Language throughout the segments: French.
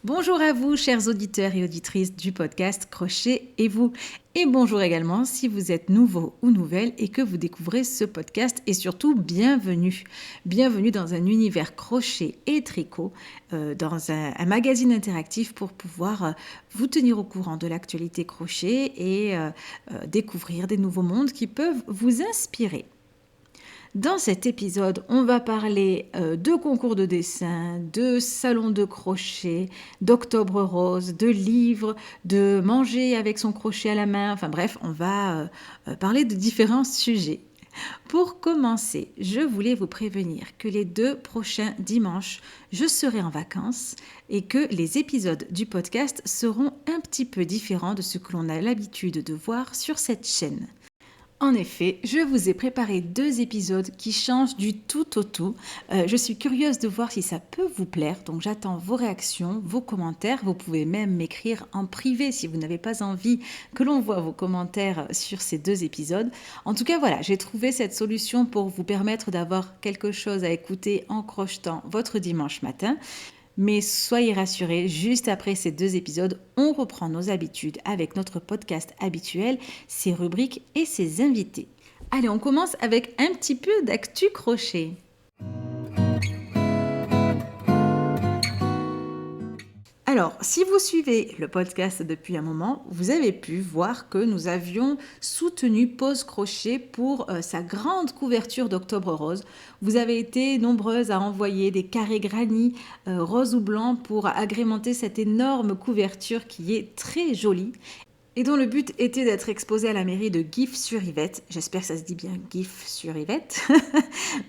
Bonjour à vous, chers auditeurs et auditrices du podcast Crochet et vous. Et bonjour également si vous êtes nouveau ou nouvelle et que vous découvrez ce podcast. Et surtout, bienvenue. Bienvenue dans un univers crochet et tricot, dans un magazine interactif pour pouvoir vous tenir au courant de l'actualité crochet et découvrir des nouveaux mondes qui peuvent vous inspirer. Dans cet épisode, on va parler de concours de dessin, de salon de crochet, d'octobre rose, de livres, de manger avec son crochet à la main. Enfin bref, on va parler de différents sujets. Pour commencer, je voulais vous prévenir que les 2 prochains dimanches, je serai en vacances et que les épisodes du podcast seront un petit peu différents de ce que l'on a l'habitude de voir sur cette chaîne. En effet, je vous ai préparé 2 épisodes qui changent du tout au tout. Je suis curieuse de voir si ça peut vous plaire, donc j'attends vos réactions, vos commentaires. Vous pouvez même m'écrire en privé si vous n'avez pas envie que l'on voit vos commentaires sur ces 2 épisodes. En tout cas, voilà, j'ai trouvé cette solution pour vous permettre d'avoir quelque chose à écouter en crochetant votre dimanche matin. Mais soyez rassurés, juste après ces 2 épisodes, on reprend nos habitudes avec notre podcast habituel, ses rubriques et ses invités. Allez, on commence avec un petit peu d'actu crochet. Alors, si vous suivez le podcast depuis un moment, vous avez pu voir que nous avions soutenu Pause Crochet pour sa grande couverture d'Octobre Rose. Vous avez été nombreuses à envoyer des carrés granny rose ou blanc pour agrémenter cette énorme couverture qui est très jolie et dont le but était d'être exposé à la mairie de Gif-sur-Yvette. J'espère que ça se dit bien Gif-sur-Yvette.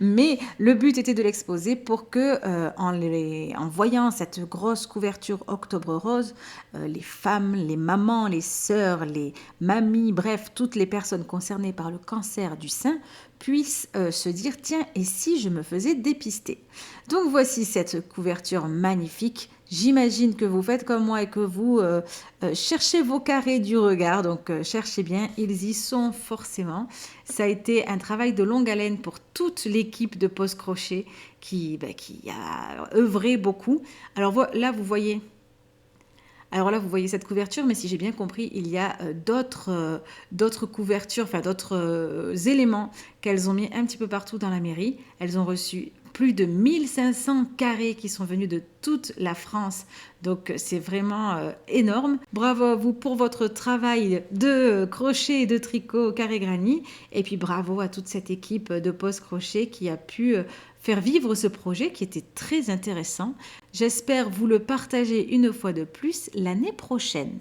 Mais le but était de l'exposer pour que, en voyant cette grosse couverture Octobre Rose, les femmes, les mamans, les sœurs, les mamies, bref, toutes les personnes concernées par le cancer du sein puissent se dire « Tiens, et si je me faisais dépister ?» Donc voici cette couverture magnifique. J'imagine que vous faites comme moi et que vous cherchez vos carrés du regard, donc cherchez bien, ils y sont forcément. Ça a été un travail de longue haleine pour toute l'équipe de Pause Crochet qui a œuvré beaucoup. Alors là, vous voyez cette couverture, mais si j'ai bien compris, il y a d'autres couvertures, enfin d'autres éléments qu'elles ont mis un petit peu partout dans la mairie. Elles ont reçu plus de 1500 carrés qui sont venus de toute la France. Donc c'est vraiment énorme. Bravo à vous pour votre travail de crochet et de tricot carré granny. Et puis bravo à toute cette équipe de Pause Crochet qui a pu faire vivre ce projet qui était très intéressant. J'espère vous le partager une fois de plus l'année prochaine.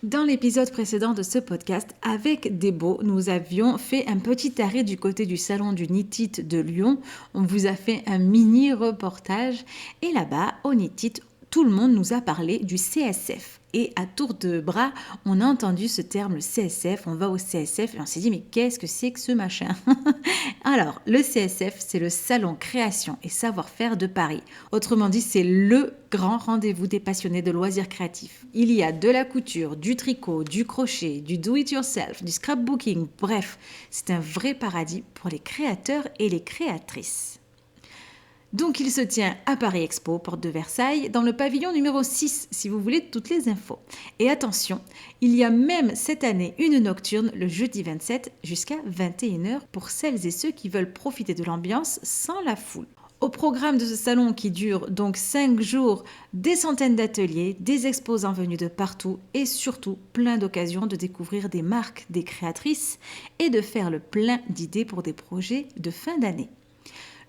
Dans l'épisode précédent de ce podcast, avec Débo, nous avions fait un petit arrêt du côté du salon du Knit It de Lyon. On vous a fait un mini reportage et là-bas, au Knit It, tout le monde nous a parlé du CSF. Et à tour de bras, on a entendu ce terme, le CSF, on va au CSF et on s'est dit mais qu'est-ce que c'est que ce machin? Alors, le CSF, c'est le Salon Création et Savoir-faire de Paris. Autrement dit, c'est le grand rendez-vous des passionnés de loisirs créatifs. Il y a de la couture, du tricot, du crochet, du do-it-yourself, du scrapbooking, bref, c'est un vrai paradis pour les créateurs et les créatrices. Donc il se tient à Paris Expo, porte de Versailles, dans le pavillon numéro 6, si vous voulez toutes les infos. Et attention, il y a même cette année une nocturne le jeudi 27 jusqu'à 21h pour celles et ceux qui veulent profiter de l'ambiance sans la foule. Au programme de ce salon qui dure donc 5 jours, des centaines d'ateliers, des exposants venus de partout et surtout plein d'occasions de découvrir des marques, des créatrices et de faire le plein d'idées pour des projets de fin d'année.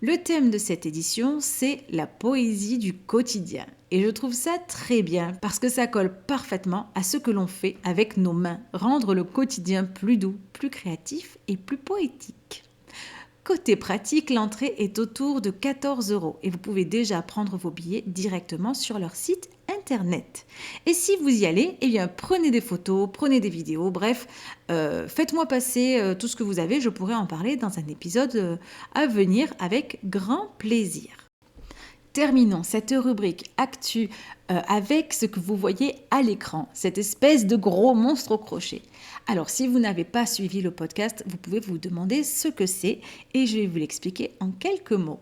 Le thème de cette édition, c'est la poésie du quotidien. Et je trouve ça très bien parce que ça colle parfaitement à ce que l'on fait avec nos mains, rendre le quotidien plus doux, plus créatif et plus poétique. Côté pratique, l'entrée est autour de 14 € et vous pouvez déjà prendre vos billets directement sur leur site internet. Et si vous y allez, eh bien prenez des photos, prenez des vidéos, bref, faites-moi passer tout ce que vous avez, je pourrai en parler dans un épisode à venir avec grand plaisir. Terminons cette rubrique Actu avec ce que vous voyez à l'écran, cette espèce de gros monstre au crochet. Alors, si vous n'avez pas suivi le podcast, vous pouvez vous demander ce que c'est et je vais vous l'expliquer en quelques mots.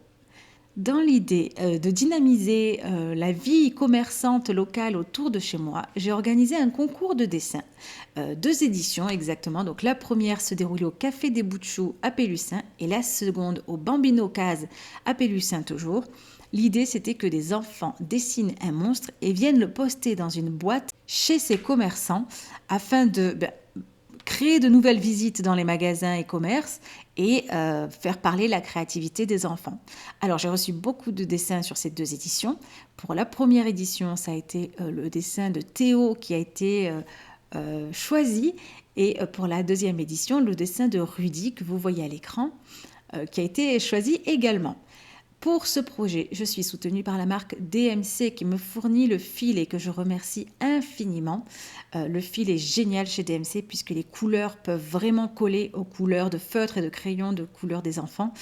Dans l'idée de dynamiser la vie commerçante locale autour de chez moi, j'ai organisé un concours de dessin. 2 éditions exactement. Donc la première se déroulait au Café des Bouts de Chou à Pélussin et la seconde au Bambino Case à Pélussin toujours. L'idée, c'était que des enfants dessinent un monstre et viennent le poster dans une boîte chez ces commerçants afin de créer de nouvelles visites dans les magasins et commerces et faire parler la créativité des enfants. Alors, j'ai reçu beaucoup de dessins sur ces 2 éditions. Pour la première édition, ça a été le dessin de Théo qui a été choisi. Et pour la deuxième édition, le dessin de Rudy que vous voyez à l'écran, qui a été choisi également. Pour ce projet, je suis soutenue par la marque DMC qui me fournit le fil et que je remercie infiniment. Le fil est génial chez DMC puisque les couleurs peuvent vraiment coller aux couleurs de feutre et de crayon de couleur des enfants.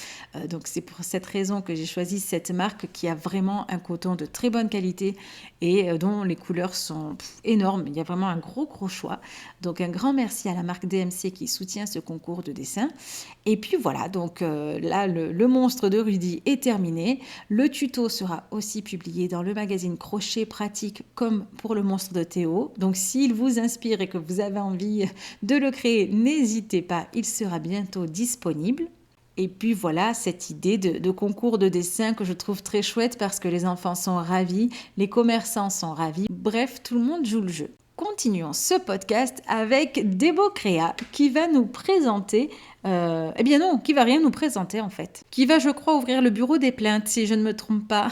Donc c'est pour cette raison que j'ai choisi cette marque qui a vraiment un coton de très bonne qualité et dont les couleurs sont énormes. Il y a vraiment un gros choix. Donc un grand merci à la marque DMC qui soutient ce concours de dessin. Et puis voilà, donc là le monstre de Rudy est terminé. Le tuto sera aussi publié dans le magazine Crochet Pratique comme pour le monstre de Théo. Donc s'il vous inspire et que vous avez envie de le créer, n'hésitez pas, il sera bientôt disponible. Et puis voilà, cette idée de concours de dessin que je trouve très chouette parce que les enfants sont ravis, les commerçants sont ravis, bref, tout le monde joue le jeu. Continuons ce podcast avec Débo Créa qui va nous présenter, eh bien non, qui va rien nous présenter en fait, qui va je crois ouvrir le bureau des plaintes si je ne me trompe pas.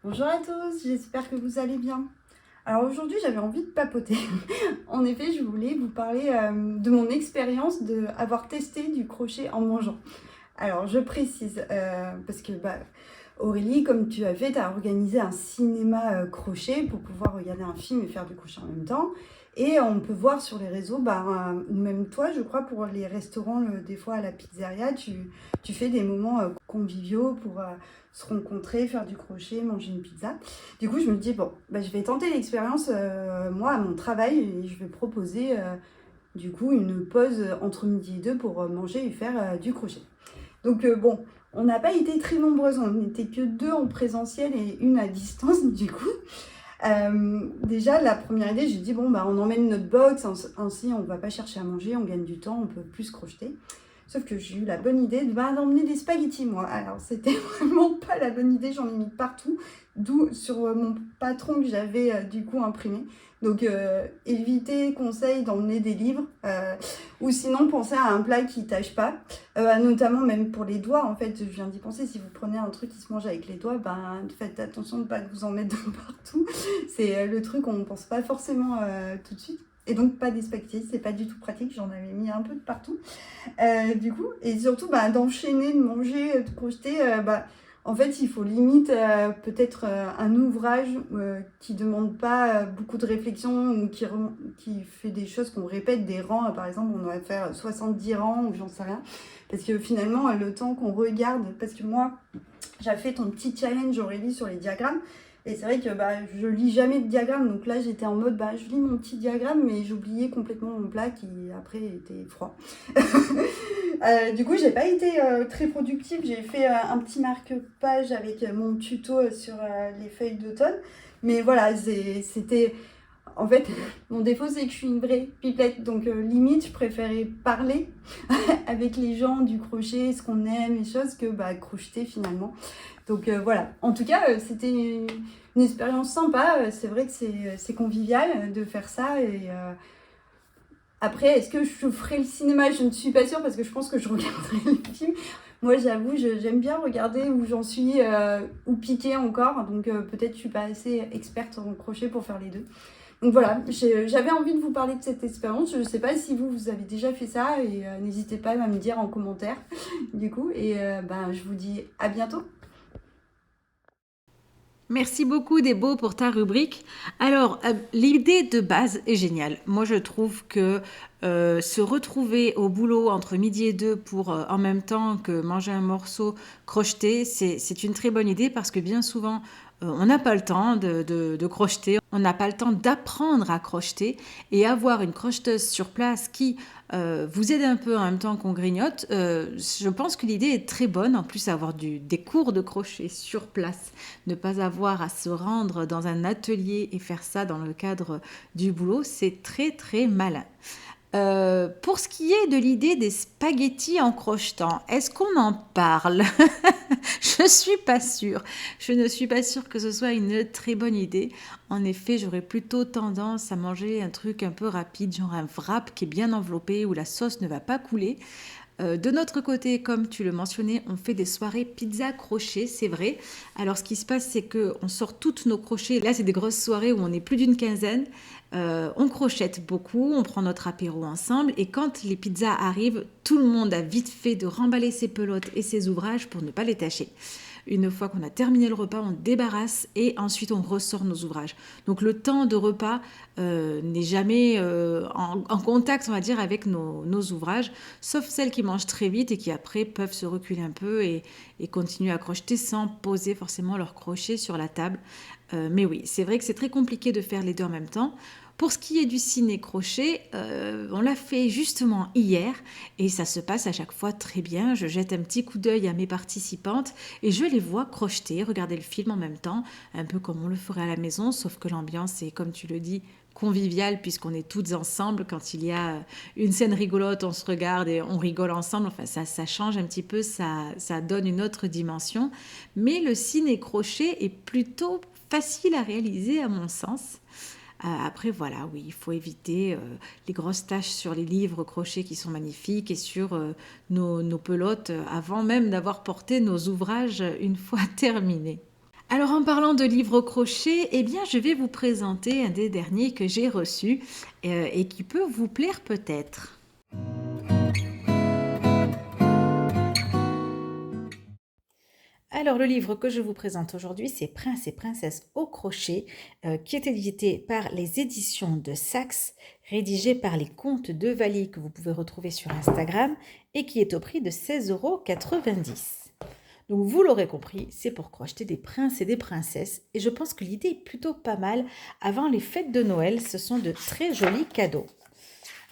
Bonjour à tous, j'espère que vous allez bien. Alors aujourd'hui j'avais envie de papoter. En effet, je voulais vous parler de mon expérience d'avoir testé du crochet en mangeant. Alors je précise, parce que Aurélie, comme tu as fait, tu as organisé un cinéma crochet pour pouvoir regarder un film et faire du crochet en même temps. Et on peut voir sur les réseaux, ou même toi, je crois, pour les restaurants, des fois à la pizzeria, tu fais des moments conviviaux pour se rencontrer, faire du crochet, manger une pizza. Du coup, je me dis, je vais tenter l'expérience, moi, à mon travail, et je vais proposer, du coup, une pause entre midi et deux pour manger et faire du crochet. Donc, on n'a pas été très nombreuses, on n'était que 2 en présentiel et 1 à distance, du coup. Déjà, la première idée, j'ai dit, on emmène notre box, ainsi on ne va pas chercher à manger, on gagne du temps, on peut plus crocheter. Sauf que j'ai eu la bonne idée d'emmener des spaghettis, moi. Alors, c'était vraiment pas la bonne idée, j'en ai mis partout, d'où sur mon patron que j'avais du coup imprimé. Donc, évitez, conseil d'emmener des livres, ou sinon, pensez à un plat qui ne tâche pas, notamment même pour les doigts. En fait, je viens d'y penser, si vous prenez un truc qui se mange avec les doigts, faites attention de ne pas vous en mettre partout. C'est le truc qu'on ne pense pas forcément tout de suite. Et donc pas des spaghettis, c'est pas du tout pratique, j'en avais mis un peu de partout. Du coup, et surtout d'enchaîner, de manger, de crocheter, en fait il faut limite peut-être un ouvrage qui demande pas beaucoup de réflexion ou qui fait des choses qu'on répète, des rangs, par exemple on doit faire 70 rangs ou j'en sais rien. Parce que finalement le temps qu'on regarde, parce que moi j'ai fait ton petit challenge Aurélie sur les diagrammes. Et c'est vrai que je lis jamais de diagramme, donc là j'étais en mode je lis mon petit diagramme, mais j'oubliais complètement mon plat qui après était froid. Du coup j'ai pas été très productive, j'ai fait un petit marque-page avec mon tuto sur les feuilles d'automne. Mais voilà, c'était... En fait, mon défaut c'est que je suis une vraie pipelette, donc limite je préférais parler avec les gens du crochet, ce qu'on aime, les choses, que crocheter finalement. Donc voilà, en tout cas c'était une expérience sympa, c'est vrai que c'est convivial de faire ça. Et après, est-ce que je ferai le cinéma? Je ne suis pas sûre parce que je pense que je regarderai le film. Moi j'avoue, j'aime bien regarder où j'en suis, ou piquer encore, donc peut-être je suis pas assez experte en crochet pour faire les deux. Donc voilà, j'avais envie de vous parler de cette expérience. Je ne sais pas si vous avez déjà fait ça et n'hésitez pas à me dire en commentaire du coup. Et je vous dis à bientôt. Merci beaucoup Débo pour ta rubrique. Alors, l'idée de base est géniale. Moi, je trouve que Se retrouver au boulot entre midi et deux pour en même temps que manger un morceau crocheté, c'est une très bonne idée parce que bien souvent, on n'a pas le temps de crocheter, on n'a pas le temps d'apprendre à crocheter et avoir une crocheteuse sur place qui vous aide un peu en même temps qu'on grignote. Je pense que l'idée est très bonne. En plus, avoir des cours de crochet sur place, ne pas avoir à se rendre dans un atelier et faire ça dans le cadre du boulot, c'est très très malin. Pour ce qui est de l'idée des spaghettis en crochetant, est-ce qu'on en parle? Je suis pas sûre. Je ne suis pas sûre que ce soit une très bonne idée. En effet, j'aurais plutôt tendance à manger un truc un peu rapide, genre un wrap qui est bien enveloppé où la sauce ne va pas couler. De notre côté, comme tu le mentionnais, on fait des soirées pizza crochet, c'est vrai. Alors ce qui se passe, c'est qu'on sort toutes nos crochets. Là, c'est des grosses soirées où on est plus d'une quinzaine. On crochette beaucoup, on prend notre apéro ensemble. Et quand les pizzas arrivent, tout le monde a vite fait de remballer ses pelotes et ses ouvrages pour ne pas les tâcher. Une fois qu'on a terminé le repas, on débarrasse et ensuite on ressort nos ouvrages. Donc le temps de repas n'est jamais en contact, on va dire, avec nos ouvrages, sauf celles qui mangent très vite et qui après peuvent se reculer un peu et continuer à crocheter sans poser forcément leur crochet sur la table. Mais oui, c'est vrai que c'est très compliqué de faire les deux en même temps. Pour ce qui est du ciné-crochet, on l'a fait justement hier et ça se passe à chaque fois très bien. Je jette un petit coup d'œil à mes participantes et je les vois crocheter, regarder le film en même temps, un peu comme on le ferait à la maison, sauf que l'ambiance est, comme tu le dis, conviviale puisqu'on est toutes ensemble. Quand il y a une scène rigolote, on se regarde et on rigole ensemble. Enfin, ça change un petit peu, ça donne une autre dimension. Mais le ciné-crochet est plutôt facile à réaliser à mon sens. Après, voilà, oui, il faut éviter les grosses taches sur les livres crochets qui sont magnifiques et sur nos pelotes avant même d'avoir porté nos ouvrages une fois terminés. Alors en parlant de livres crochets, eh bien je vais vous présenter un des derniers que j'ai reçu et qui peut vous plaire peut-être. Alors, le livre que je vous présente aujourd'hui, c'est Prince et Princesse au crochet, qui est édité par les éditions de Saxe, rédigé par les Contes de Valie que vous pouvez retrouver sur Instagram et qui est au prix de 16,90 €. Donc, vous l'aurez compris, c'est pour crocheter des princes et des princesses et je pense que l'idée est plutôt pas mal. Avant les fêtes de Noël, ce sont de très jolis cadeaux.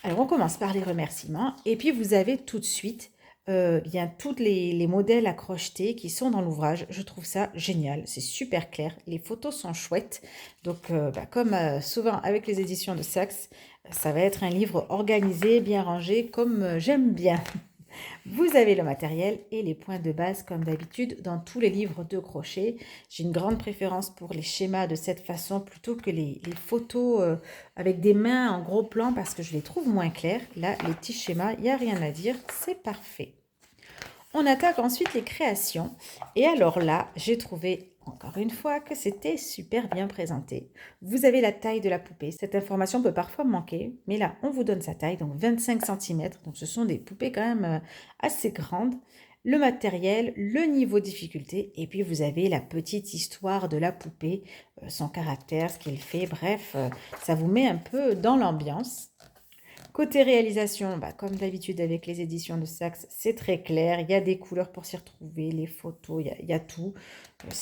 Alors, on commence par les remerciements et puis vous avez tout de suite bien tous les modèles à crocheter qui sont dans l'ouvrage. Je trouve ça génial, c'est super clair, les photos sont chouettes. Donc, comme souvent avec les éditions de Saxe, ça va être un livre organisé, bien rangé, comme j'aime bien. Vous avez le matériel et les points de base comme d'habitude dans tous les livres de crochet. J'ai une grande préférence pour les schémas de cette façon plutôt que les photos avec des mains en gros plan parce que je les trouve moins clairs. Là, les petits schémas, il n'y a rien à dire, c'est parfait. On attaque ensuite les créations. Et alors là, j'ai trouvé encore une fois que c'était super bien présenté. Vous avez la taille de la poupée. Cette information peut parfois manquer, mais là, on vous donne sa taille, donc 25 cm. Donc ce sont des poupées quand même assez grandes. Le matériel, le niveau de difficulté, et puis vous avez la petite histoire de la poupée, son caractère, ce qu'il fait, bref, ça vous met un peu dans l'ambiance. Côté réalisation, comme d'habitude avec les éditions de Saxe, c'est très clair. Il y a des couleurs pour s'y retrouver, les photos, il y a tout.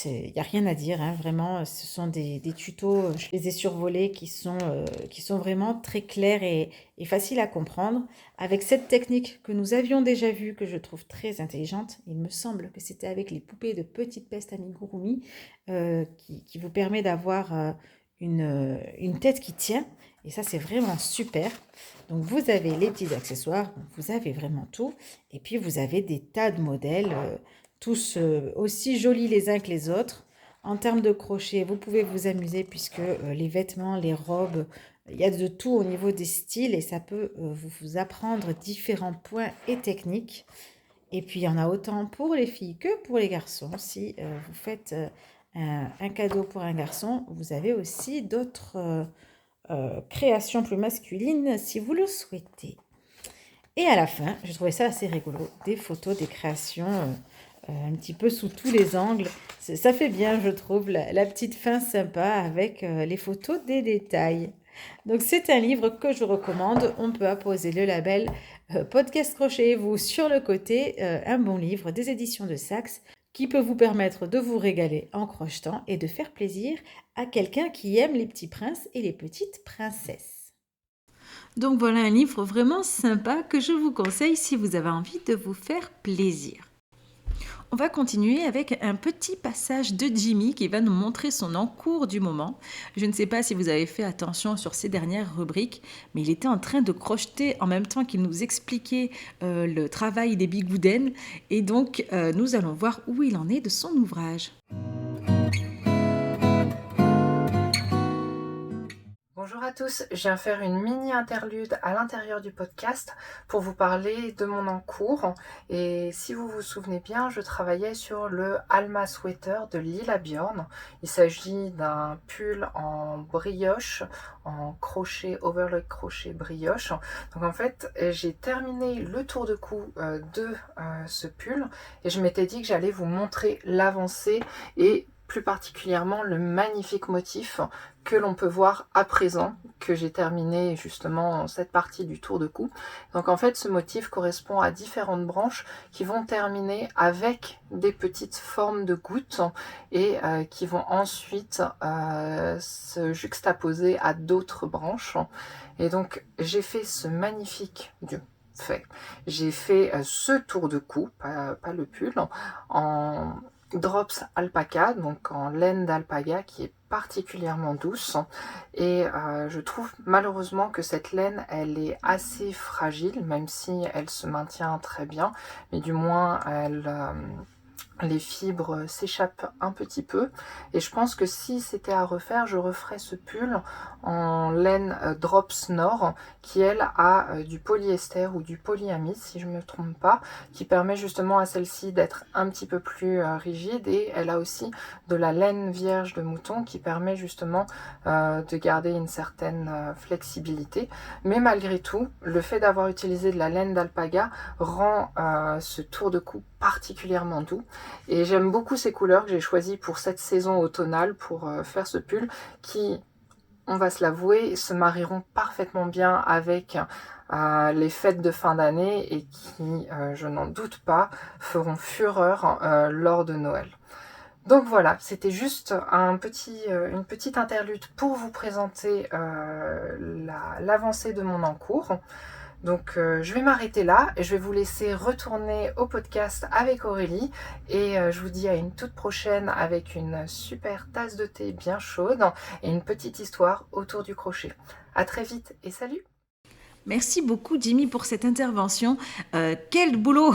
Il n'y a rien à dire, hein, vraiment. Ce sont des tutos, je les ai survolés, qui sont vraiment très clairs et faciles à comprendre. Avec cette technique que nous avions déjà vue, que je trouve très intelligente, il me semble que c'était avec les poupées de Petite Peste Amigurumi, qui vous permet d'avoir une tête qui tient. Et ça, c'est vraiment super. Donc, vous avez les petits accessoires, vous avez vraiment tout. Et puis, vous avez des tas de modèles, tous aussi jolis les uns que les autres. En termes de crochet, vous pouvez vous amuser puisque les vêtements, les robes, il y a de tout au niveau des styles et ça peut vous apprendre différents points et techniques. Et puis, il y en a autant pour les filles que pour les garçons. Si vous faites un cadeau pour un garçon, vous avez aussi d'autres création plus masculine si vous le souhaitez. Et à la fin, je trouvais ça assez rigolo, des photos, des créations un petit peu sous tous les angles. Ça fait bien, je trouve, la petite fin sympa avec les photos des détails. Donc c'est un livre que je recommande. On peut apposer le label Podcast Crochet-vous sur le côté. Un bon livre des éditions de Saxe qui peut vous permettre de vous régaler en crochetant et de faire plaisir à quelqu'un qui aime les petits princes et les petites princesses. Donc voilà un livre vraiment sympa que je vous conseille si vous avez envie de vous faire plaisir. On va continuer avec un petit passage de Jimmy qui va nous montrer son encours du moment. Je ne sais pas si vous avez fait attention sur ces dernières rubriques, mais il était en train de crocheter en même temps qu'il nous expliquait le travail des bigoudens. Et donc, nous allons voir où il en est de son ouvrage. Bonjour à tous, je viens faire une mini interlude à l'intérieur du podcast pour vous parler de mon encours. Et si vous vous souvenez bien, je travaillais sur le Alma Sweater de Lila Bjorn. Il s'agit d'un pull en brioche, en crochet, overlock crochet brioche. Donc en fait, j'ai terminé le tour de cou de ce pull et je m'étais dit que j'allais vous montrer l'avancée et plus particulièrement le magnifique motif que l'on peut voir à présent, que j'ai terminé justement cette partie du tour de cou. Donc en fait, ce motif correspond à différentes branches qui vont terminer avec des petites formes de gouttes et qui vont ensuite se juxtaposer à d'autres branches. Et donc j'ai fait ce magnifique J'ai fait ce tour de cou, pas le pull, en drops alpaca, donc en laine d'alpaga qui est particulièrement douce et je trouve malheureusement que cette laine elle est assez fragile, même si elle se maintient très bien, mais du moins les fibres s'échappent un petit peu et je pense que si c'était à refaire, je referais ce pull en laine Drops Nord qui elle a du polyester ou du polyamide si je ne me trompe pas, qui permet justement à celle-ci d'être un petit peu plus rigide et elle a aussi de la laine vierge de mouton qui permet justement de garder une certaine flexibilité, mais malgré tout le fait d'avoir utilisé de la laine d'alpaga rend ce tour de cou particulièrement doux. Et j'aime beaucoup ces couleurs que j'ai choisies pour cette saison automnale pour faire ce pull qui, on va se l'avouer, se marieront parfaitement bien avec les fêtes de fin d'année et qui, je n'en doute pas, feront fureur lors de Noël. Donc voilà, c'était juste une petite interlude pour vous présenter l'avancée de mon encours. Donc je vais m'arrêter là et je vais vous laisser retourner au podcast avec Aurélie et je vous dis à une toute prochaine avec une super tasse de thé bien chaude et une petite histoire autour du crochet. À très vite et salut! Merci beaucoup Jimmy pour cette intervention. Quel boulot,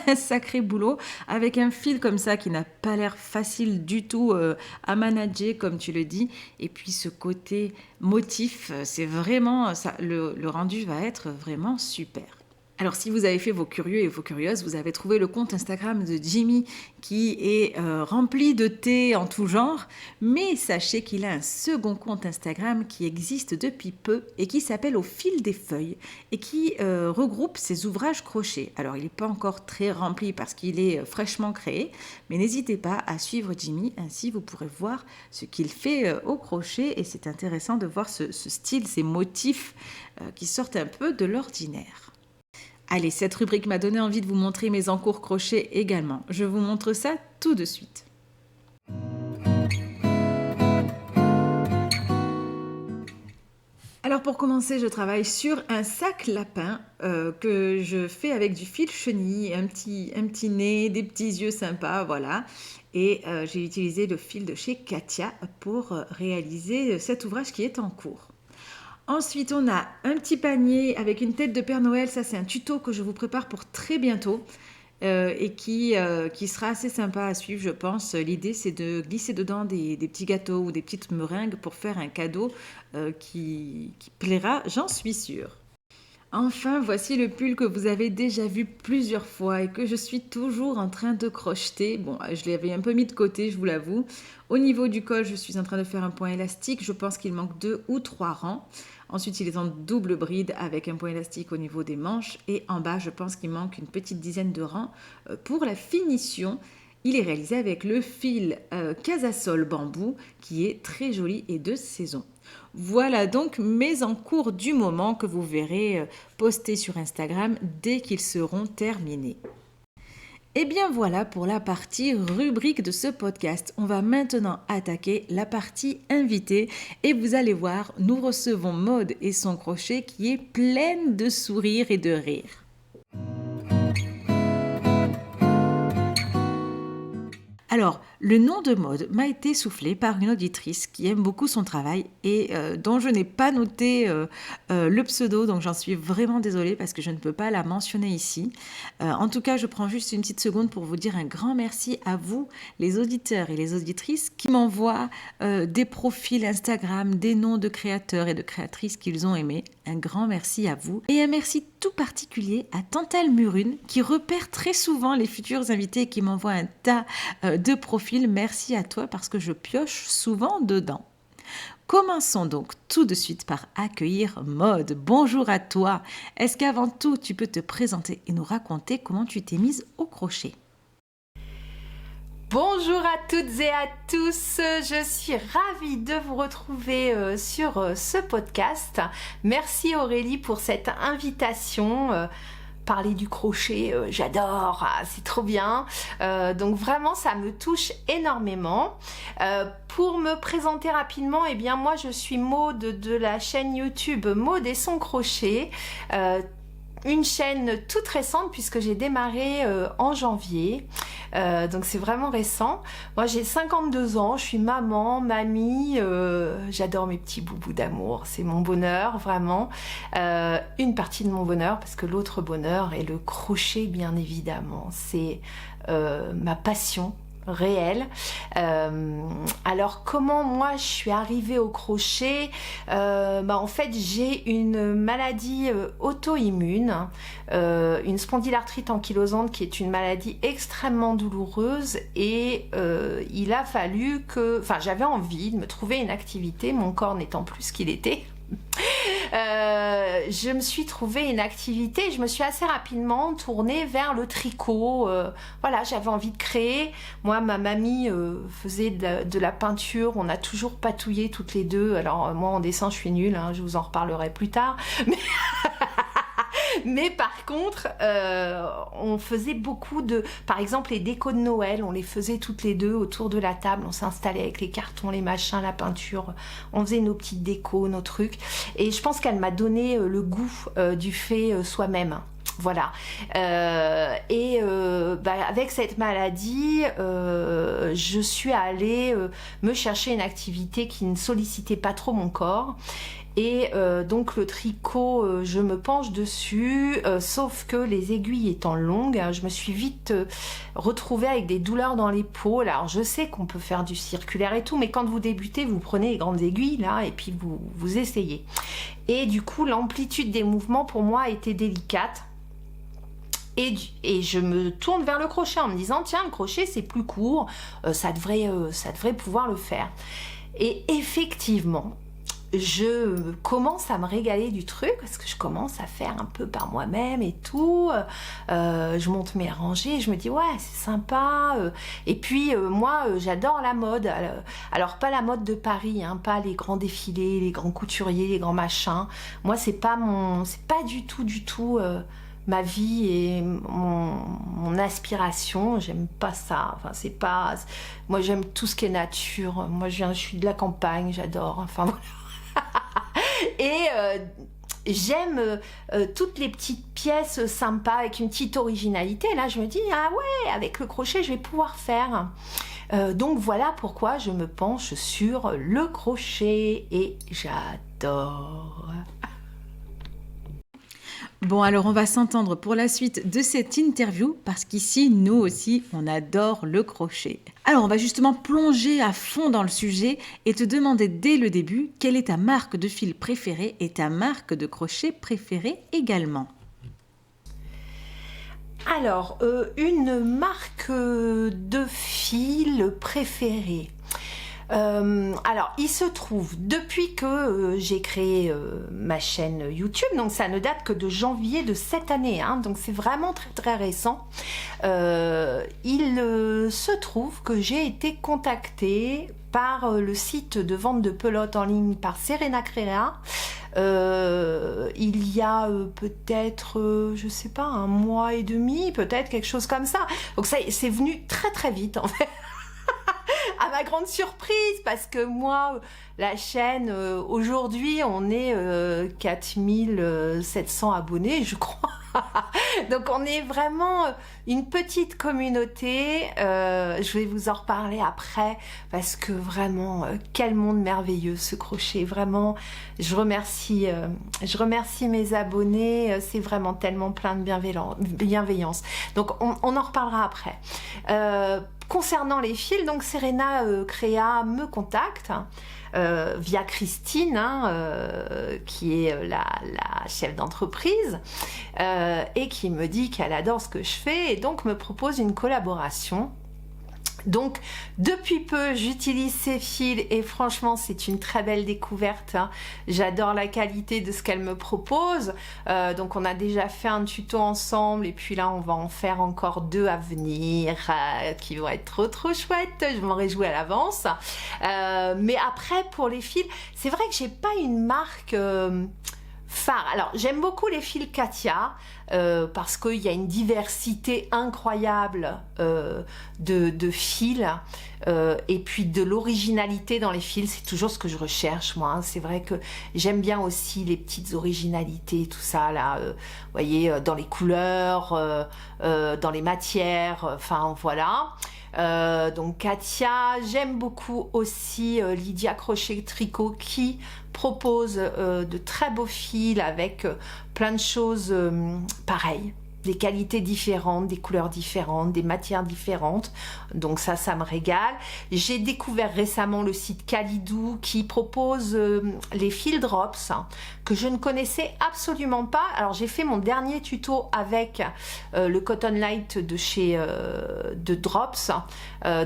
un sacré boulot, avec un fil comme ça qui n'a pas l'air facile du tout à manager comme tu le dis. Et puis ce côté motif, c'est vraiment, ça, le rendu va être vraiment super. Alors si vous avez fait vos curieux et vos curieuses, vous avez trouvé le compte Instagram de Jimmy qui est rempli de thé en tout genre, mais sachez qu'il a un second compte Instagram qui existe depuis peu et qui s'appelle Au fil des feuilles et qui regroupe ses ouvrages crochets. Alors il n'est pas encore très rempli parce qu'il est fraîchement créé, mais n'hésitez pas à suivre Jimmy, ainsi vous pourrez voir ce qu'il fait au crochet et c'est intéressant de voir ce style, ces motifs qui sortent un peu de l'ordinaire. Allez, cette rubrique m'a donné envie de vous montrer mes encours crochets également. Je vous montre ça tout de suite. Alors pour commencer, je travaille sur un sac lapin que je fais avec du fil chenille, un petit nez, des petits yeux sympas, voilà. Et j'ai utilisé le fil de chez Katia pour réaliser cet ouvrage qui est en cours. Ensuite, on a un petit panier avec une tête de Père Noël. Ça, c'est un tuto que je vous prépare pour très bientôt et qui sera assez sympa à suivre, je pense. L'idée, c'est de glisser dedans des petits gâteaux ou des petites meringues pour faire un cadeau qui plaira, j'en suis sûre. Enfin, voici le pull que vous avez déjà vu plusieurs fois et que je suis toujours en train de crocheter. Bon, je l'avais un peu mis de côté, je vous l'avoue. Au niveau du col, je suis en train de faire un point élastique. Je pense qu'il manque 2 ou 3 rangs. Ensuite, il est en double bride avec un point élastique au niveau des manches. Et en bas, je pense qu'il manque une petite dizaine de rangs pour la finition. Il est réalisé avec le fil Casasol bambou qui est très joli et de saison. Voilà donc mes encours du moment que vous verrez postés sur Instagram dès qu'ils seront terminés. Et bien voilà pour la partie rubrique de ce podcast. On va maintenant attaquer la partie invitée et vous allez voir, nous recevons Maude et son crochet qui est pleine de sourires et de rires. Alors, le nom de Maude m'a été soufflé par une auditrice qui aime beaucoup son travail et dont je n'ai pas noté le pseudo, donc j'en suis vraiment désolée parce que je ne peux pas la mentionner ici. En tout cas, je prends juste une petite seconde pour vous dire un grand merci à vous, les auditeurs et les auditrices qui m'envoient des profils Instagram, des noms de créateurs et de créatrices qu'ils ont aimés. Un grand merci à vous. Et un merci tout particulier à Tantal Murune qui repère très souvent les futurs invités et qui m'envoie un tas de profils. Merci à toi parce que je pioche souvent dedans. Commençons donc tout de suite par accueillir Maude. Bonjour à toi. Est-ce qu'avant tout, tu peux te présenter et nous raconter comment tu t'es mise au crochet ? Bonjour à toutes et à tous, je suis ravie de vous retrouver sur ce podcast. Merci Aurélie pour cette invitation. Parler du crochet, j'adore, c'est trop bien. Donc vraiment, ça me touche énormément. Pour me présenter rapidement, eh bien moi je suis Maude de la chaîne YouTube Maude et son crochet. Une chaîne toute récente puisque j'ai démarré en janvier, donc c'est vraiment récent. Moi j'ai 52 ans, je suis maman, mamie, j'adore mes petits boubous d'amour, c'est mon bonheur vraiment, une partie de mon bonheur parce que l'autre bonheur est le crochet bien évidemment, c'est ma passion réel. Alors comment moi je suis arrivée au crochet, en fait j'ai une maladie auto-immune, une spondylarthrite ankylosante qui est une maladie extrêmement douloureuse et il a fallu que, j'avais envie de me trouver une activité, mon corps n'étant plus ce qu'il était. Je me suis trouvé une activité et je me suis assez rapidement tournée vers le tricot. Voilà, j'avais envie de créer. Moi, ma mamie faisait de la peinture. On a toujours patouillé toutes les deux. Alors, moi, en dessin, je suis nulle. Hein, je vous en reparlerai plus tard. Mais par contre, on faisait beaucoup par exemple, les décos de Noël, on les faisait toutes les deux autour de la table, on s'installait avec les cartons, les machins, la peinture, on faisait nos petites décos, nos trucs. Et je pense qu'elle m'a donné le goût du fait soi-même. Voilà. Avec cette maladie, je suis allée me chercher une activité qui ne sollicitait pas trop mon corps. Et donc le tricot, je me penche dessus, sauf que les aiguilles étant longues, je me suis vite retrouvée avec des douleurs dans l'épaule. Alors je sais qu'on peut faire du circulaire et tout, mais quand vous débutez, vous prenez les grandes aiguilles là et puis vous essayez. Et du coup, l'amplitude des mouvements pour moi était délicate. Et je me tourne vers le crochet en me disant tiens, le crochet c'est plus court, ça devrait pouvoir le faire. Et effectivement, je commence à me régaler du truc parce que je commence à faire un peu par moi-même et tout. Je monte mes rangées et je me dis ouais, c'est sympa. Et puis moi j'adore la mode. Alors pas la mode de Paris, hein, pas les grands défilés, les grands couturiers, les grands machins. Moi c'est pas du tout ma vie et mon aspiration. J'aime pas ça. Moi j'aime tout ce qui est nature. Moi je suis de la campagne, j'adore. Enfin voilà. Et j'aime toutes les petites pièces sympas avec une petite originalité. Là, je me dis, ah ouais, avec le crochet, je vais pouvoir faire. Donc voilà pourquoi je me penche sur le crochet et j'adore. Bon, alors on va s'entendre pour la suite de cette interview parce qu'ici, nous aussi, on adore le crochet. Alors, on va justement plonger à fond dans le sujet et te demander dès le début quelle est ta marque de fil préférée et ta marque de crochet préférée également. Alors, une marque de fil préférée. Alors, il se trouve, depuis que j'ai créé ma chaîne YouTube, donc ça ne date que de janvier de cette année, hein, donc c'est vraiment très très récent, il se trouve que j'ai été contactée par le site de vente de pelotes en ligne par Serena Crea. Il y a peut-être, je sais pas, 1 mois et demi, peut-être quelque chose comme ça. Donc ça, c'est venu très très vite en fait. À ma grande surprise, parce que moi, la chaîne, aujourd'hui, on est 4700 abonnés, je crois. Donc on est vraiment une petite communauté. Je vais vous en reparler après, parce que vraiment, quel monde merveilleux ce crochet. Vraiment, je remercie mes abonnés. C'est vraiment tellement plein de bienveillance. Donc on en reparlera après. Concernant les fils, donc Serena Crea me contacte via Christine, qui est la chef d'entreprise, et qui me dit qu'elle adore ce que je fais et donc me propose une collaboration. Donc depuis peu j'utilise ces fils et franchement c'est une très belle découverte, hein. J'adore la qualité de ce qu'elle me propose, donc on a déjà fait un tuto ensemble et puis là on va en faire encore 2 à venir qui vont être trop chouettes, je m'en réjouis à l'avance. Mais après pour les fils, c'est vrai que j'ai pas une marque phare. Alors j'aime beaucoup les fils Katia, parce qu'il y a une diversité incroyable de fils, et puis de l'originalité dans les fils, c'est toujours ce que je recherche moi, hein. C'est vrai que j'aime bien aussi les petites originalités, tout ça là, vous voyez, dans les couleurs, dans les matières, enfin voilà. Donc Katia, j'aime beaucoup aussi Lydia Crochet Tricot qui propose de très beaux fils avec plein de choses pareilles, des qualités différentes, des couleurs différentes, des matières différentes, donc ça me régale. J'ai découvert récemment le site Kalidou qui propose les fils Drops, hein, que je ne connaissais absolument pas. Alors j'ai fait mon dernier tuto avec le Cotton Light de chez de Drops,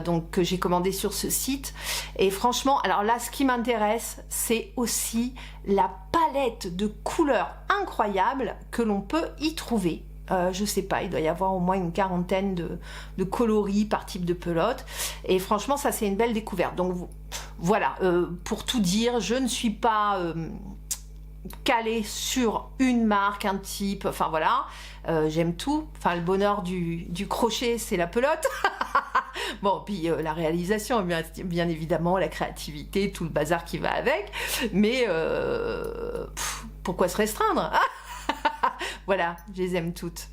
donc que j'ai commandé sur ce site, et franchement, alors là ce qui m'intéresse c'est aussi la palette de couleurs incroyables que l'on peut y trouver. Je sais pas, il doit y avoir au moins une 40aine de coloris par type de pelote, et franchement ça c'est une belle découverte. Donc voilà, pour tout dire, je ne suis pas calée sur une marque, un type, enfin voilà, j'aime tout, enfin le bonheur du crochet c'est la pelote. Bon, puis la réalisation, bien évidemment, la créativité, tout le bazar qui va avec, mais pourquoi se restreindre? Voilà, je les aime toutes.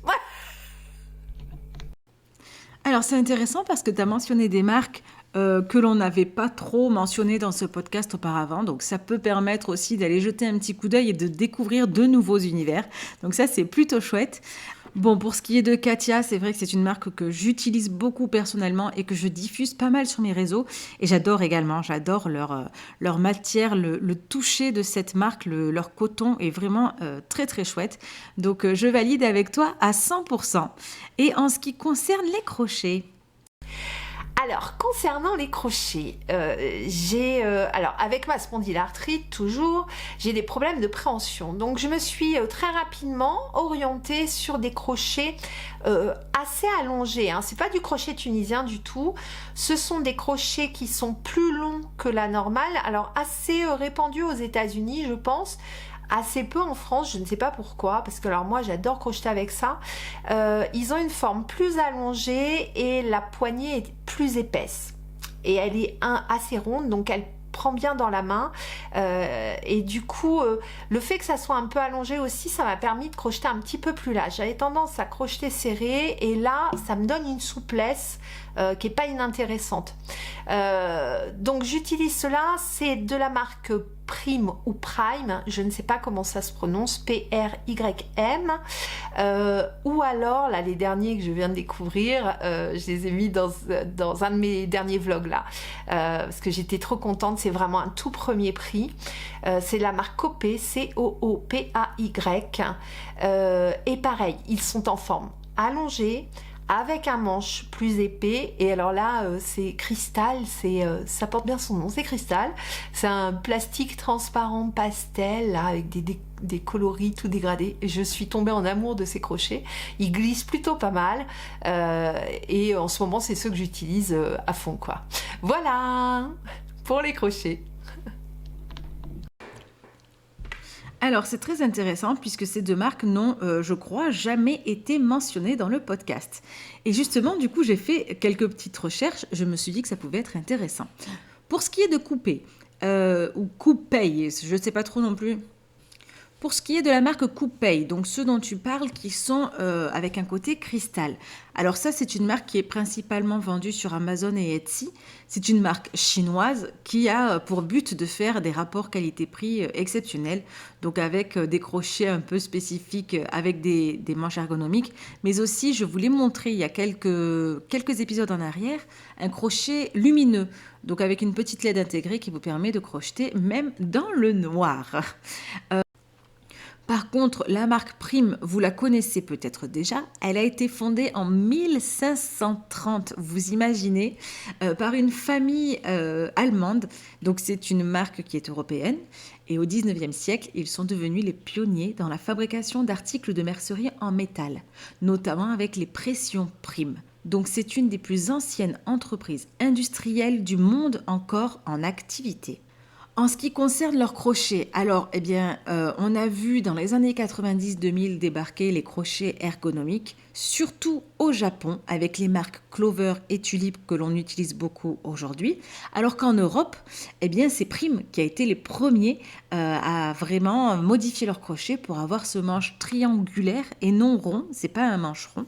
Alors c'est intéressant parce que tu as mentionné des marques que l'on n'avait pas trop mentionnées dans ce podcast auparavant. Donc ça peut permettre aussi d'aller jeter un petit coup d'œil et de découvrir de nouveaux univers. Donc ça c'est plutôt chouette. Bon, pour ce qui est de Katia, c'est vrai que c'est une marque que j'utilise beaucoup personnellement et que je diffuse pas mal sur mes réseaux. Et j'adore également, j'adore leur matière, le toucher de cette marque, leur coton est vraiment très très chouette. Donc je valide avec toi à 100%. Et en ce qui concerne les crochets, alors, concernant les crochets, alors avec ma spondylarthrite toujours, j'ai des problèmes de préhension. Donc je me suis très rapidement orientée sur des crochets assez allongés, hein. C'est pas du crochet tunisien du tout. Ce sont des crochets qui sont plus longs que la normale. Alors assez répandus aux États-Unis, je pense. Assez peu en France, je ne sais pas pourquoi, parce que alors moi j'adore crocheter avec ça. Ils ont une forme plus allongée et la poignée est plus épaisse. Et elle est assez ronde, donc elle prend bien dans la main. Et du coup, le fait que ça soit un peu allongé aussi, ça m'a permis de crocheter un petit peu plus large. J'avais tendance à crocheter serré et là, ça me donne une souplesse qui n'est pas inintéressante. Donc j'utilise cela, c'est de la marque Prime ou Prime, je ne sais pas comment ça se prononce, P-R-Y-M, ou alors, là, les derniers que je viens de découvrir, je les ai mis dans un de mes derniers vlogs là, parce que j'étais trop contente, c'est vraiment un tout premier prix, c'est la marque Coopay, C-O-O-P-A-Y, et pareil, ils sont en forme allongée, avec un manche plus épais. Et alors là, c'est Cristal, ça porte bien son nom, c'est Cristal. C'est un plastique transparent pastel là, avec des coloris tout dégradés. Je suis tombée en amour de ces crochets. Ils glissent plutôt pas mal. Et en ce moment, c'est ceux que j'utilise à fond, quoi. Voilà pour les crochets. Alors, c'est très intéressant puisque ces deux marques n'ont, je crois, jamais été mentionnées dans le podcast. Et justement, du coup, j'ai fait quelques petites recherches. Je me suis dit que ça pouvait être intéressant. Pour ce qui est de Coupé, ou Coupey, je ne sais pas trop non plus. Pour ce qui est de la marque Coupey, donc ceux dont tu parles qui sont avec un côté cristal. Alors ça, c'est une marque qui est principalement vendue sur Amazon et Etsy. C'est une marque chinoise qui a pour but de faire des rapports qualité-prix exceptionnels, donc avec des crochets un peu spécifiques, avec des manches ergonomiques. Mais aussi, je voulais montrer il y a quelques épisodes en arrière, un crochet lumineux, donc avec une petite LED intégrée qui vous permet de crocheter même dans le noir. Par contre, la marque Prime, vous la connaissez peut-être déjà, elle a été fondée en 1530, vous imaginez, par une famille allemande. Donc c'est une marque qui est européenne. Et au 19e siècle, ils sont devenus les pionniers dans la fabrication d'articles de mercerie en métal, notamment avec les pressions Prime. Donc c'est une des plus anciennes entreprises industrielles du monde encore en activité. En ce qui concerne leurs crochets, alors, on a vu dans les années 90-2000 débarquer les crochets ergonomiques, surtout au Japon, avec les marques Clover et Tulip que l'on utilise beaucoup aujourd'hui, alors qu'en Europe, c'est Prime qui a été les premiers à vraiment modifier leurs crochets pour avoir ce manche triangulaire et non rond, c'est pas un manche rond,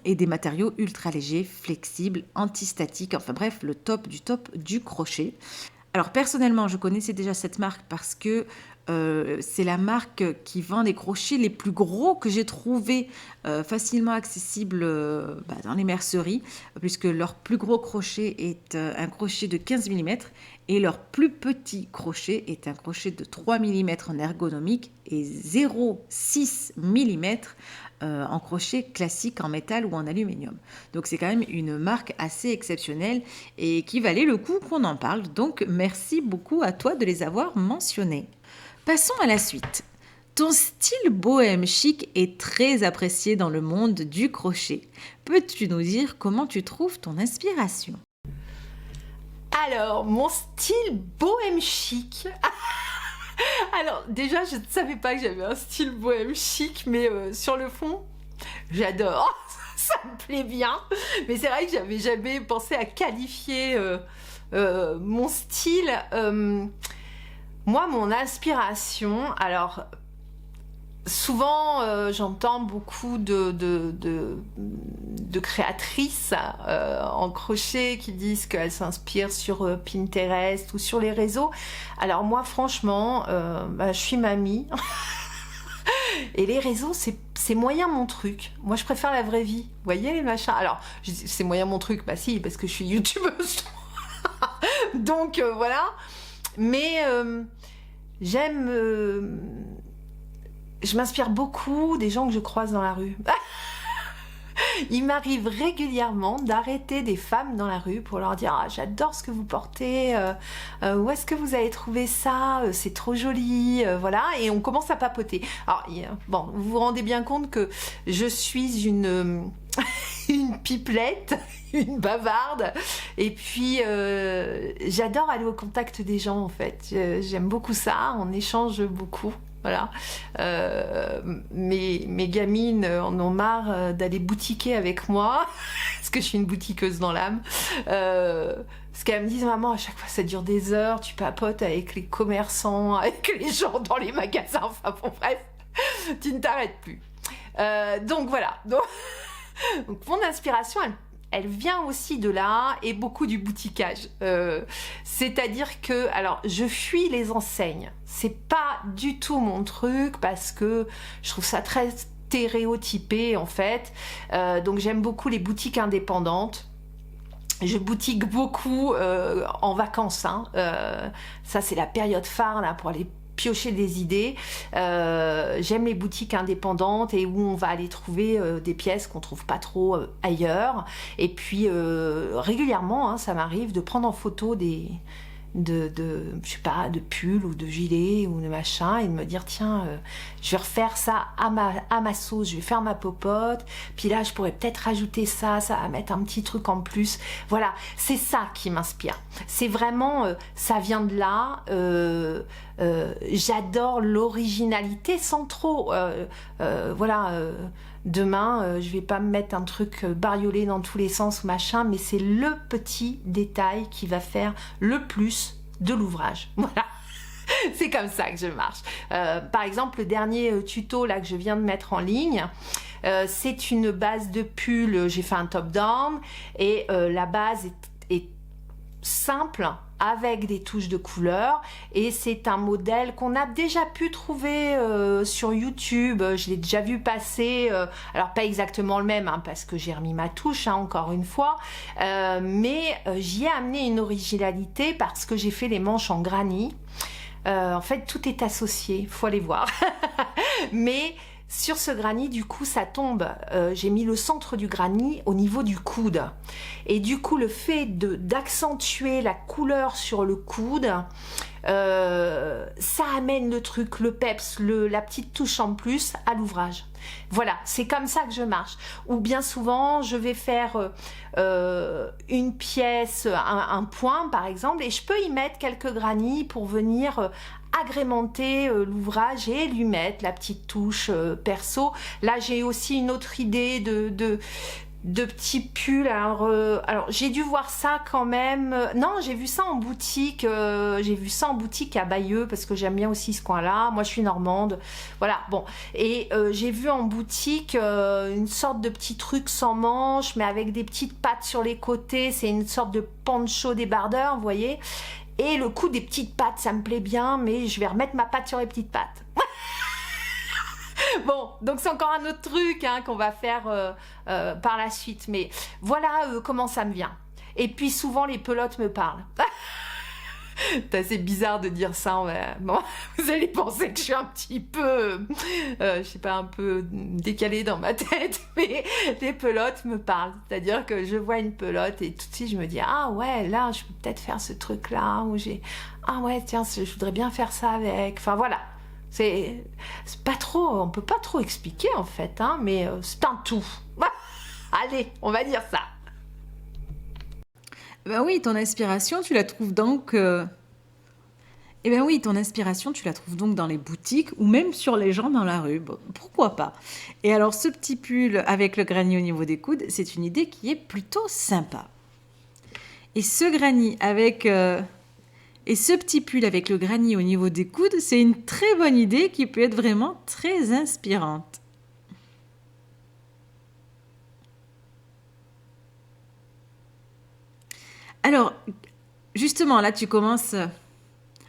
et des matériaux ultra légers, flexibles, antistatiques, enfin bref, le top du crochet. Alors personnellement, je connaissais déjà cette marque parce que c'est la marque qui vend les crochets les plus gros que j'ai trouvés facilement accessibles dans les merceries, puisque leur plus gros crochet est un crochet de 15 mm et leur plus petit crochet est un crochet de 3 mm en ergonomique et 0,6 mm en crochet classique en métal ou en aluminium. Donc c'est quand même une marque assez exceptionnelle et qui valait le coup qu'on en parle. Donc merci beaucoup à toi de les avoir mentionnés. Passons à la suite. Ton style bohème chic est très apprécié dans le monde du crochet. Peux-tu nous dire comment tu trouves ton inspiration ? Alors, mon style bohème chic. Alors, déjà, je ne savais pas que j'avais un style bohème chic, mais sur le fond, j'adore. Ça me plaît bien. Mais c'est vrai que j'avais jamais pensé à qualifier mon style. Moi, mon inspiration, alors souvent j'entends beaucoup de créatrices en crochet qui disent qu'elles s'inspirent sur Pinterest ou sur les réseaux. Alors moi, franchement, je suis mamie. Et les réseaux, c'est moyen mon truc. Moi, je préfère la vraie vie. Vous voyez les machins. Alors, je dis, c'est moyen mon truc. Bah si, parce que je suis youtubeuse. Donc, voilà. Mais j'aime... je m'inspire beaucoup des gens que je croise dans la rue. Il m'arrive régulièrement d'arrêter des femmes dans la rue pour leur dire « Ah, j'adore ce que vous portez, où est-ce que vous avez trouvé ça, c'est trop joli, voilà ». Et on commence à papoter. Alors, bon, vous vous rendez bien compte que je suis une pipelette, une bavarde. Et puis, j'adore aller au contact des gens, en fait. J'aime beaucoup ça, on échange beaucoup. Voilà. Mes gamines en ont marre d'aller boutiquer avec moi, parce que je suis une boutiqueuse dans l'âme. Parce qu'elles me disent, maman, à chaque fois ça dure des heures, tu papotes avec les commerçants, avec les gens dans les magasins, enfin bon, bref, tu ne t'arrêtes plus. Donc voilà. Donc, mon inspiration, elle vient aussi de là et beaucoup du boutiquage. C'est-à-dire que, alors, je fuis les enseignes. C'est pas du tout mon truc parce que je trouve ça très stéréotypé en fait. Donc j'aime beaucoup les boutiques indépendantes. Je boutique beaucoup en vacances. Ça, c'est la période phare là, pour aller piocher des idées. J'aime les boutiques indépendantes et où on va aller trouver des pièces qu'on trouve pas trop ailleurs. Et puis régulièrement, hein, ça m'arrive de prendre en photo je sais pas, de pulls ou de gilets ou de machin et de me dire tiens, je vais refaire ça à ma sauce, je vais faire ma popote, puis là je pourrais peut-être rajouter ça va mettre un petit truc en plus. Voilà, c'est ça qui m'inspire. C'est vraiment, ça vient de là. J'adore l'originalité sans trop. Demain, je vais pas me mettre un truc bariolé dans tous les sens ou machin, mais c'est le petit détail qui va faire le plus de l'ouvrage. Voilà. C'est comme ça que je marche. Par exemple, le dernier tuto là que je viens de mettre en ligne, c'est une base de pull. J'ai fait un top-down et la base est simple avec des touches de couleur et c'est un modèle qu'on a déjà pu trouver sur YouTube. Je l'ai déjà vu passer, alors pas exactement le même hein, parce que j'ai remis ma touche hein, encore une fois, mais j'y ai amené une originalité parce que j'ai fait les manches en granit. En fait tout est associé, faut aller voir. Mais sur ce granit, du coup, ça tombe. J'ai mis le centre du granit au niveau du coude. Et du coup, le fait d'accentuer la couleur sur le coude, ça amène le truc, le peps, la petite touche en plus à l'ouvrage. Voilà, c'est comme ça que je marche. Ou bien souvent, je vais faire une pièce, un point par exemple, et je peux y mettre quelques granits pour venir agrémenter l'ouvrage et lui mettre la petite touche perso. Là, j'ai aussi une autre idée de petits pulls. Alors j'ai dû voir ça quand même. Non, j'ai vu ça en boutique. J'ai vu ça en boutique à Bayeux parce que j'aime bien aussi ce coin-là. Moi, je suis normande. Voilà, bon. Et j'ai vu en boutique une sorte de petit truc sans manches, mais avec des petites pattes sur les côtés. C'est une sorte de poncho débardeur, vous voyez. Et le coup des petites pattes, ça me plaît bien, mais je vais remettre ma patte sur les petites pattes. Bon, donc c'est encore un autre truc hein, qu'on va faire par la suite. Mais voilà comment ça me vient. Et puis souvent, les pelotes me parlent. C'est assez bizarre de dire ça. Bon, vous allez penser que je suis un petit peu, je sais pas, un peu décalée dans ma tête, mais les pelotes me parlent. C'est-à-dire que je vois une pelote et tout de suite je me dis ah ouais, là je peux peut-être faire ce truc-là ou ah ouais tiens, je voudrais bien faire ça avec. Enfin voilà, c'est pas trop, on peut pas trop expliquer en fait, hein, mais c'est un tout. Allez, on va dire ça. Ben oui, ton inspiration, tu la trouves donc... Eh bien oui, ton inspiration, tu la trouves donc dans les boutiques ou même sur les gens dans la rue. Bon, pourquoi pas? Et alors, ce petit pull avec le granit au niveau des coudes, c'est une idée qui est plutôt sympa. Et ce granit avec... Et ce petit pull avec le granit au niveau des coudes, c'est une très bonne idée qui peut être vraiment très inspirante. Alors, justement, là, tu commences...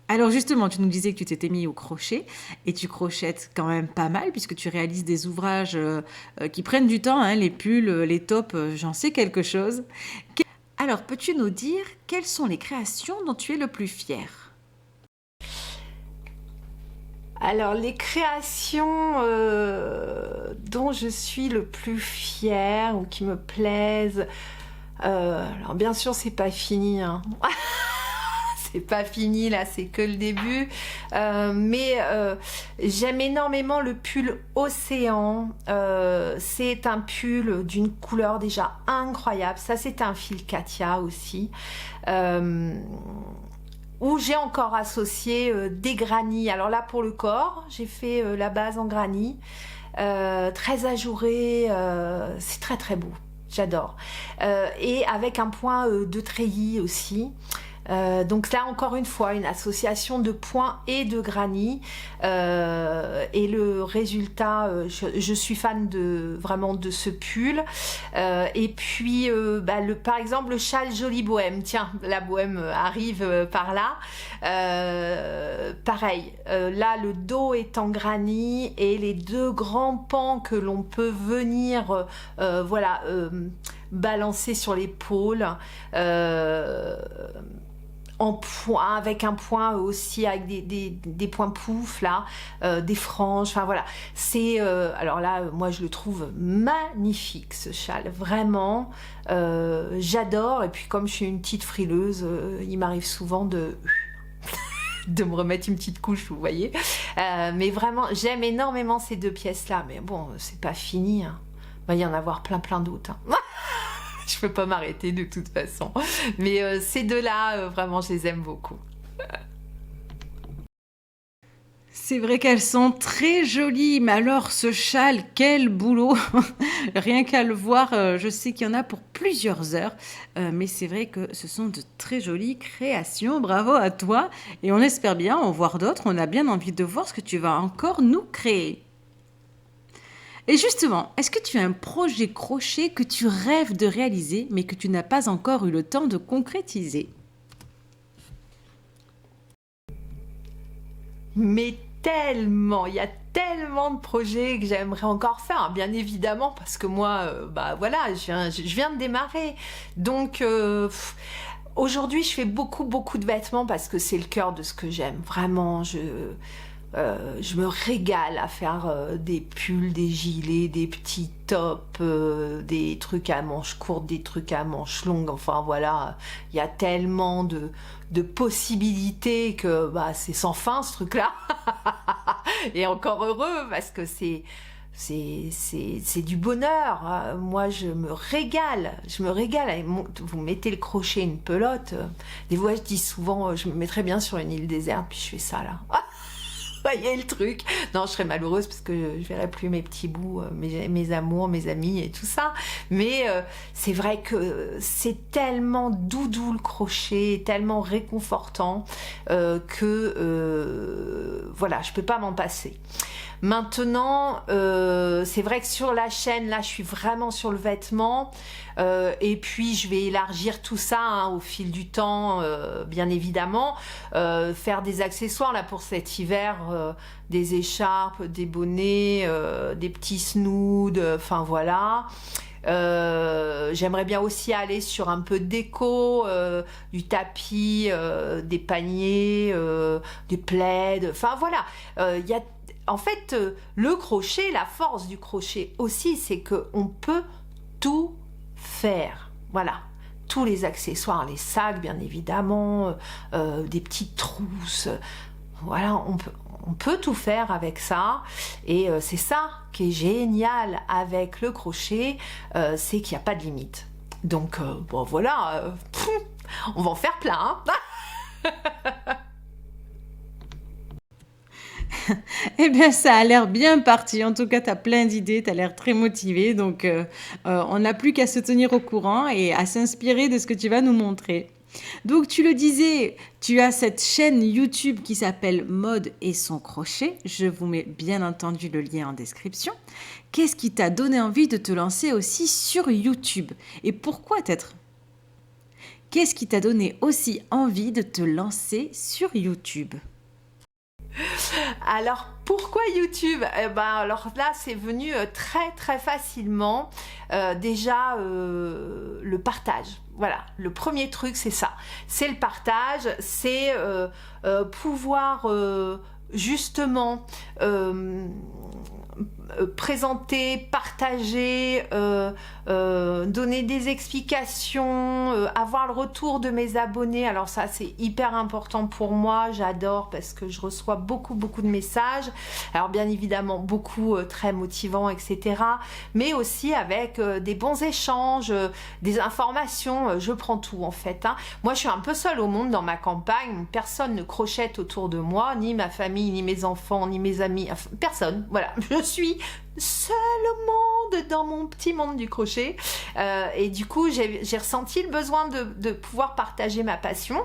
Alors, justement, tu nous disais que tu t'étais mis au crochet et tu crochettes quand même pas mal puisque tu réalises des ouvrages qui prennent du temps, hein, les pulls, les tops, j'en sais quelque chose. Alors, peux-tu nous dire quelles sont les créations dont tu es le plus fier ? Alors, les créations dont je suis le plus fière ou qui me plaisent... alors bien sûr c'est pas fini hein. C'est pas fini là, c'est que le début, mais j'aime énormément le pull Océan. C'est un pull d'une couleur déjà incroyable, ça c'est un fil Katia aussi, où j'ai encore associé des granits. Alors là pour le corps j'ai fait la base en granit, très ajouré, c'est très très beau. J'adore. Et avec un point de treillis aussi. Donc là encore une fois une association de points et de granit et le résultat je suis fan vraiment de ce pull et puis par exemple le châle Jolie Bohème, tiens la bohème arrive par là, pareil, là le dos est en granit et les deux grands pans que l'on peut venir balancer sur l'épaule, en point, avec un point aussi, avec des points pouf là, des franges, enfin voilà. C'est alors là, moi je le trouve magnifique ce châle, vraiment. J'adore. Et puis comme je suis une petite frileuse, il m'arrive souvent de me remettre une petite couche, vous voyez. Mais vraiment, j'aime énormément ces 2 pièces-là. Mais bon, c'est pas fini, hein. Il va y en avoir plein d'autres, hein. Je peux pas m'arrêter de toute façon. Mais ces 2-là, vraiment, je les aime beaucoup. C'est vrai qu'elles sont très jolies, mais alors ce châle, quel boulot! Rien qu'à le voir, je sais qu'il y en a pour plusieurs heures, mais c'est vrai que ce sont de très jolies créations. Bravo à toi, et on espère bien en voir d'autres. On a bien envie de voir ce que tu vas encore nous créer. Et justement, est-ce que tu as un projet crochet que tu rêves de réaliser, mais que tu n'as pas encore eu le temps de concrétiser? Mais tellement, il y a tellement de projets que j'aimerais encore faire, bien évidemment, parce que moi, bah voilà, je viens de démarrer. Donc, aujourd'hui, je fais beaucoup de vêtements parce que c'est le cœur de ce que j'aime. Vraiment, je me régale à faire des pulls, des gilets, des petits tops, des trucs à manches courtes, des trucs à manches longues. Enfin voilà, il y a tellement de possibilités que bah, c'est sans fin ce truc-là. Et encore heureux parce que c'est du bonheur. Moi, je me régale. Vous mettez le crochet, une pelote. Des fois, je dis souvent, je me mettrais bien sur une île déserte, puis je fais ça là. Voyez le truc. Non, je serais malheureuse parce que je verrais plus mes petits bouts, mes amours, mes amis et tout ça. Mais c'est vrai que c'est tellement doudou le crochet, tellement réconfortant que voilà, je peux pas m'en passer. Maintenant, c'est vrai que sur la chaîne, là, je suis vraiment sur le vêtement. Et puis, je vais élargir tout ça hein, au fil du temps, bien évidemment. Faire des accessoires, là, pour cet hiver, des écharpes, des bonnets, des petits snoods, enfin, voilà. J'aimerais bien aussi aller sur un peu de déco, du tapis, des paniers, des plaids, enfin, voilà. Il y a en fait, le crochet, la force du crochet aussi, c'est qu'on peut tout faire. Voilà. Tous les accessoires, les sacs, bien évidemment, des petites trousses. Voilà, on peut tout faire avec ça. Et c'est ça qui est génial avec le crochet, c'est qu'il n'y a pas de limite. Donc, bon, voilà, on va en faire plein. Hein. Eh bien, ça a l'air bien parti. En tout cas, tu as plein d'idées, tu as l'air très motivé. Donc, on n'a plus qu'à se tenir au courant et à s'inspirer de ce que tu vas nous montrer. Donc, tu le disais, tu as cette chaîne YouTube qui s'appelle Mode et son crochet. Je vous mets bien entendu le lien en description. Qu'est-ce qui t'a donné envie de te lancer aussi sur YouTube? Et pourquoi Qu'est-ce qui t'a donné aussi envie de te lancer sur YouTube? Alors pourquoi YouTube? Alors là c'est venu très facilement. Déjà le partage. Voilà, le premier truc c'est ça. C'est le partage, c'est pouvoir justement présenter, partager, donner des explications, avoir le retour de mes abonnés. Alors ça c'est hyper important pour moi, j'adore parce que je reçois beaucoup de messages. Alors bien évidemment beaucoup très motivants, etc. Mais aussi avec des bons échanges, des informations, je prends tout en fait. Hein. Moi je suis un peu seule au monde dans ma campagne, personne ne crochette autour de moi, ni ma famille, ni mes enfants, ni mes amis, enfin, personne, voilà. Je suis seule au monde dans mon petit monde du crochet et du coup j'ai ressenti le besoin de pouvoir partager ma passion.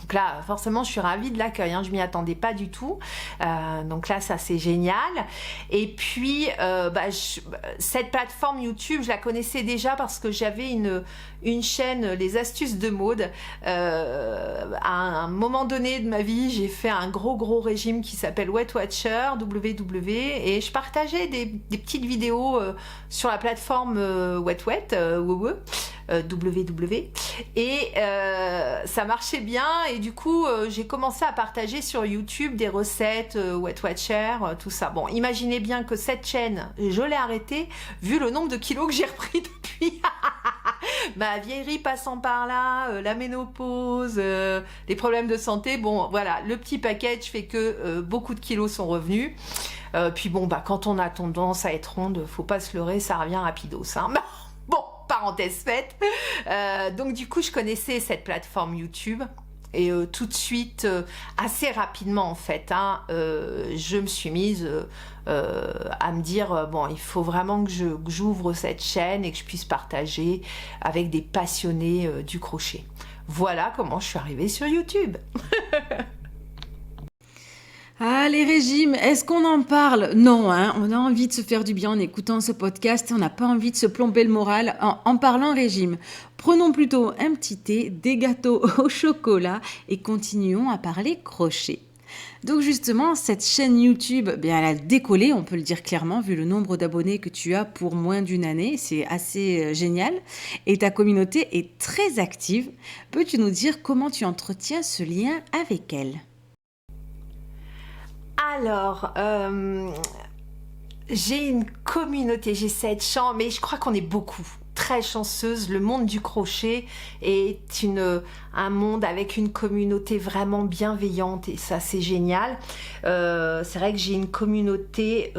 Donc là, forcément, je suis ravie de l'accueil. Hein. Je m'y attendais pas du tout. Donc là, ça, c'est génial. Et puis, cette plateforme YouTube, je la connaissais déjà parce que j'avais une chaîne, Les Astuces de Maude. À un moment donné de ma vie, j'ai fait un gros régime qui s'appelle Weight Watcher, WW, et je partageais des petites vidéos sur la plateforme www. Et ça marchait bien. Et du coup, j'ai commencé à partager sur YouTube des recettes, Weight Watcher, tout ça. Bon, imaginez bien que cette chaîne, je l'ai arrêtée vu le nombre de kilos que j'ai repris depuis. Ma vieillerie passant par là, la ménopause, les problèmes de santé. Bon, voilà, le petit package fait que beaucoup de kilos sont revenus. Puis bon, quand on a tendance à être ronde, faut pas se leurrer, ça revient rapidos. Hein. Bon, parenthèse faite. Donc du coup, je connaissais cette plateforme YouTube. Et tout de suite, assez rapidement en fait, je me suis mise à me dire, bon, il faut vraiment que j'ouvre cette chaîne et que je puisse partager avec des passionnés du crochet. Voilà comment je suis arrivée sur YouTube. Ah, les régimes, est-ce qu'on en parle? Non, on a envie de se faire du bien en écoutant ce podcast et on n'a pas envie de se plomber le moral en parlant régime. Prenons plutôt un petit thé, des gâteaux au chocolat et continuons à parler crochet. Donc justement, cette chaîne YouTube, elle a décollé, on peut le dire clairement, vu le nombre d'abonnés que tu as pour moins d'une année. C'est assez génial. Et ta communauté est très active. Peux-tu nous dire comment tu entretiens ce lien avec elle? Alors, j'ai une communauté, j'ai cette chance, mais je crois qu'on est beaucoup, très chanceuse. Le monde du crochet est un monde avec une communauté vraiment bienveillante et ça, c'est génial. C'est vrai que j'ai une communauté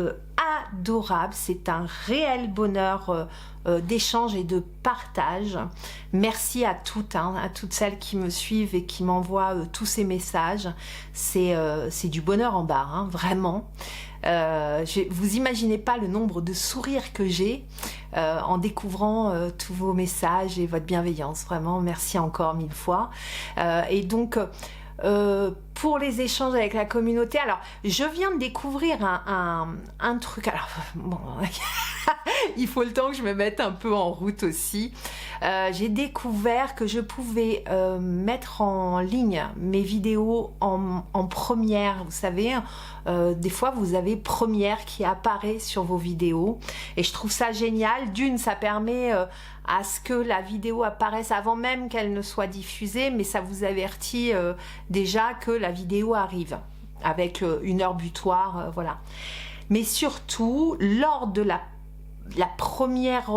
adorable, c'est un réel bonheur d'échange et de partage. Merci à toutes celles qui me suivent et qui m'envoient tous ces messages. C'est du bonheur en barre, vraiment. Vous imaginez pas le nombre de sourires que j'ai en découvrant tous vos messages et votre bienveillance. Vraiment, merci encore 1000 fois. Et donc, pour les échanges avec la communauté, alors je viens de découvrir un truc. Alors bon, il faut le temps que je me mette un peu en route aussi. J'ai découvert que je pouvais mettre en ligne mes vidéos en première. Vous savez, des fois vous avez première qui apparaît sur vos vidéos et je trouve ça génial. D'une, ça permet à ce que la vidéo apparaisse avant même qu'elle ne soit diffusée, mais ça vous avertit déjà que la vidéo arrive avec une heure butoir, voilà. Mais surtout, lors de la première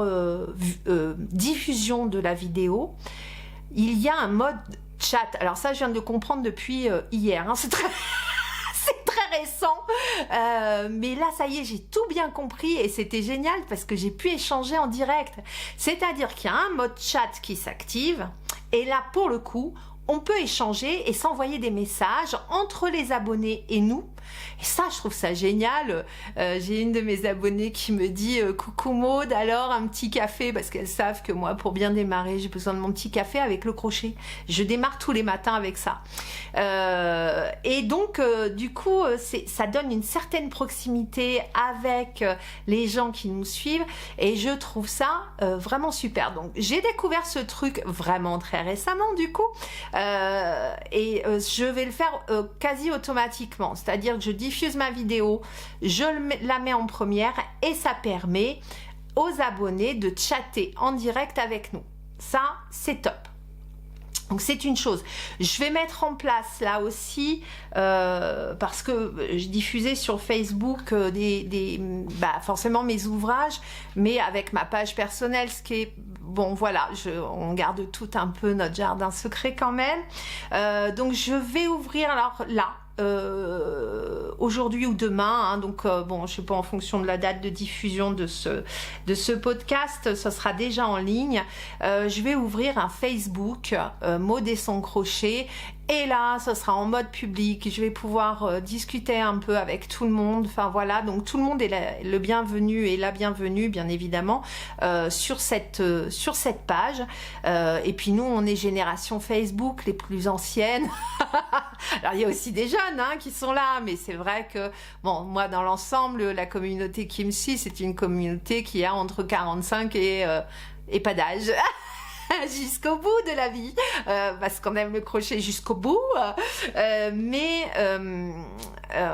diffusion de la vidéo, il y a un mode chat. Alors ça, je viens de le comprendre depuis hier. C'est très récent. Mais là, ça y est, j'ai tout bien compris et c'était génial parce que j'ai pu échanger en direct. C'est-à-dire qu'il y a un mode chat qui s'active et là, pour le coup, on peut échanger et s'envoyer des messages entre les abonnés et nous. Et ça, je trouve ça génial. J'ai une de mes abonnées qui me dit « Coucou Maud, alors un petit café ?» parce qu'elles savent que moi, pour bien démarrer, j'ai besoin de mon petit café avec le crochet. Je démarre tous les matins avec ça. Et donc, du coup, ça donne une certaine proximité avec les gens qui nous suivent et je trouve ça vraiment super. Donc, j'ai découvert ce truc vraiment très récemment, du coup. Et je vais le faire quasi automatiquement, c'est-à-dire que je diffuse ma vidéo, la mets en première et ça permet aux abonnés de chatter en direct avec nous. Ça, c'est top. Donc c'est une chose. Je vais mettre en place là aussi, parce que je diffusais sur Facebook forcément mes ouvrages, mais avec ma page personnelle, ce qui est bon, voilà, on garde tout un peu notre jardin secret quand même. Donc je vais ouvrir alors là. Aujourd'hui ou demain, donc bon, je sais pas, en fonction de la date de diffusion de ce podcast, ça sera déjà en ligne. Je vais ouvrir un Facebook Maud et son crochet et là, ça sera en mode public. Je vais pouvoir discuter un peu avec tout le monde. Enfin voilà, donc tout le monde est le bienvenu et la bienvenue, bien évidemment, sur cette page. Et puis nous, on est génération Facebook, les plus anciennes. Alors il y a aussi des jeunes qui sont là, mais c'est vrai que bon, moi dans l'ensemble, la communauté qui me suit, c'est une communauté qui a entre 45 et pas d'âge. jusqu'au bout de la vie, parce qu'on aime le crochet jusqu'au bout. Mais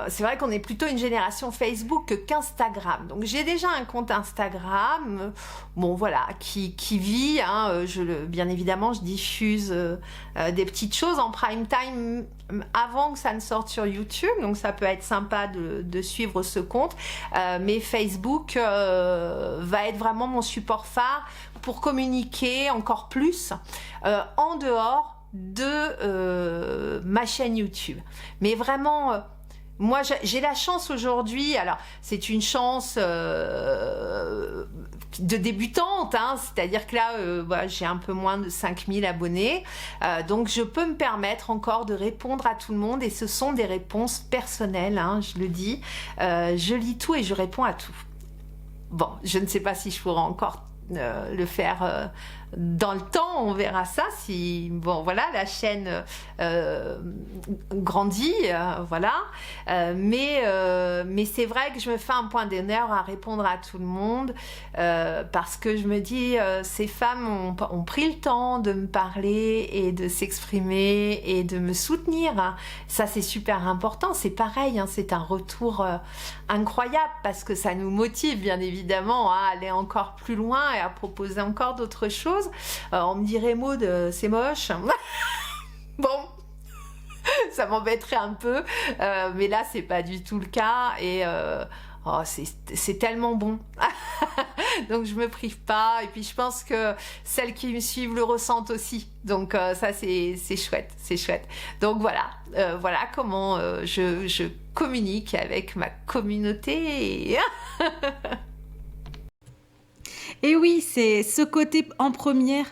c'est vrai qu'on est plutôt une génération Facebook qu'Instagram. Donc j'ai déjà un compte Instagram, bon voilà, qui vit. Hein, bien évidemment, je diffuse des petites choses en prime time avant que ça ne sorte sur YouTube. Donc ça peut être sympa de suivre ce compte. Mais Facebook va être vraiment mon support phare pour communiquer encore plus en dehors de ma chaîne YouTube. Mais vraiment, moi j'ai la chance aujourd'hui, alors c'est une chance de débutante, hein, c'est-à-dire que là j'ai un peu moins de 5000 abonnés, donc je peux me permettre encore de répondre à tout le monde, et ce sont des réponses personnelles, hein, je le dis, je lis tout et je réponds à tout. Bon, je ne sais pas si je pourrai encore le faire dans le temps, on verra ça, si bon voilà, la chaîne grandit, voilà, mais c'est vrai que je me fais un point d'honneur à répondre à tout le monde, parce que je me dis, ces femmes ont pris le temps de me parler et de s'exprimer et de me soutenir, hein. Ça c'est super important, c'est pareil, hein, c'est un retour incroyable, parce que ça nous motive bien évidemment à aller encore plus loin et à proposer encore d'autres choses. On me dirait, Maud, c'est moche. Bon, ça m'embêterait un peu, mais là c'est pas du tout le cas, et c'est tellement bon. Donc je me prive pas, et puis je pense que celles qui me suivent le ressentent aussi, donc ça c'est chouette, c'est chouette. Donc voilà comment je communique avec ma communauté. Et oui, c'est ce côté en première.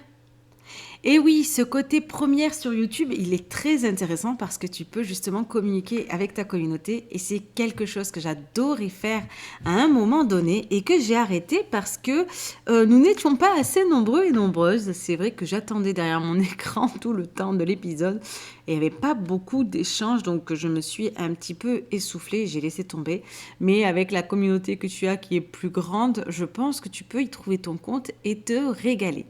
Et oui, ce côté première sur YouTube, il est très intéressant parce que tu peux justement communiquer avec ta communauté, et c'est quelque chose que j'adorais faire à un moment donné et que j'ai arrêté parce que nous n'étions pas assez nombreux et nombreuses. C'est vrai que j'attendais derrière mon écran tout le temps de l'épisode et il n'y avait pas beaucoup d'échanges, donc je me suis un petit peu essoufflée, j'ai laissé tomber. Mais avec la communauté que tu as qui est plus grande, je pense que tu peux y trouver ton compte et te régaler.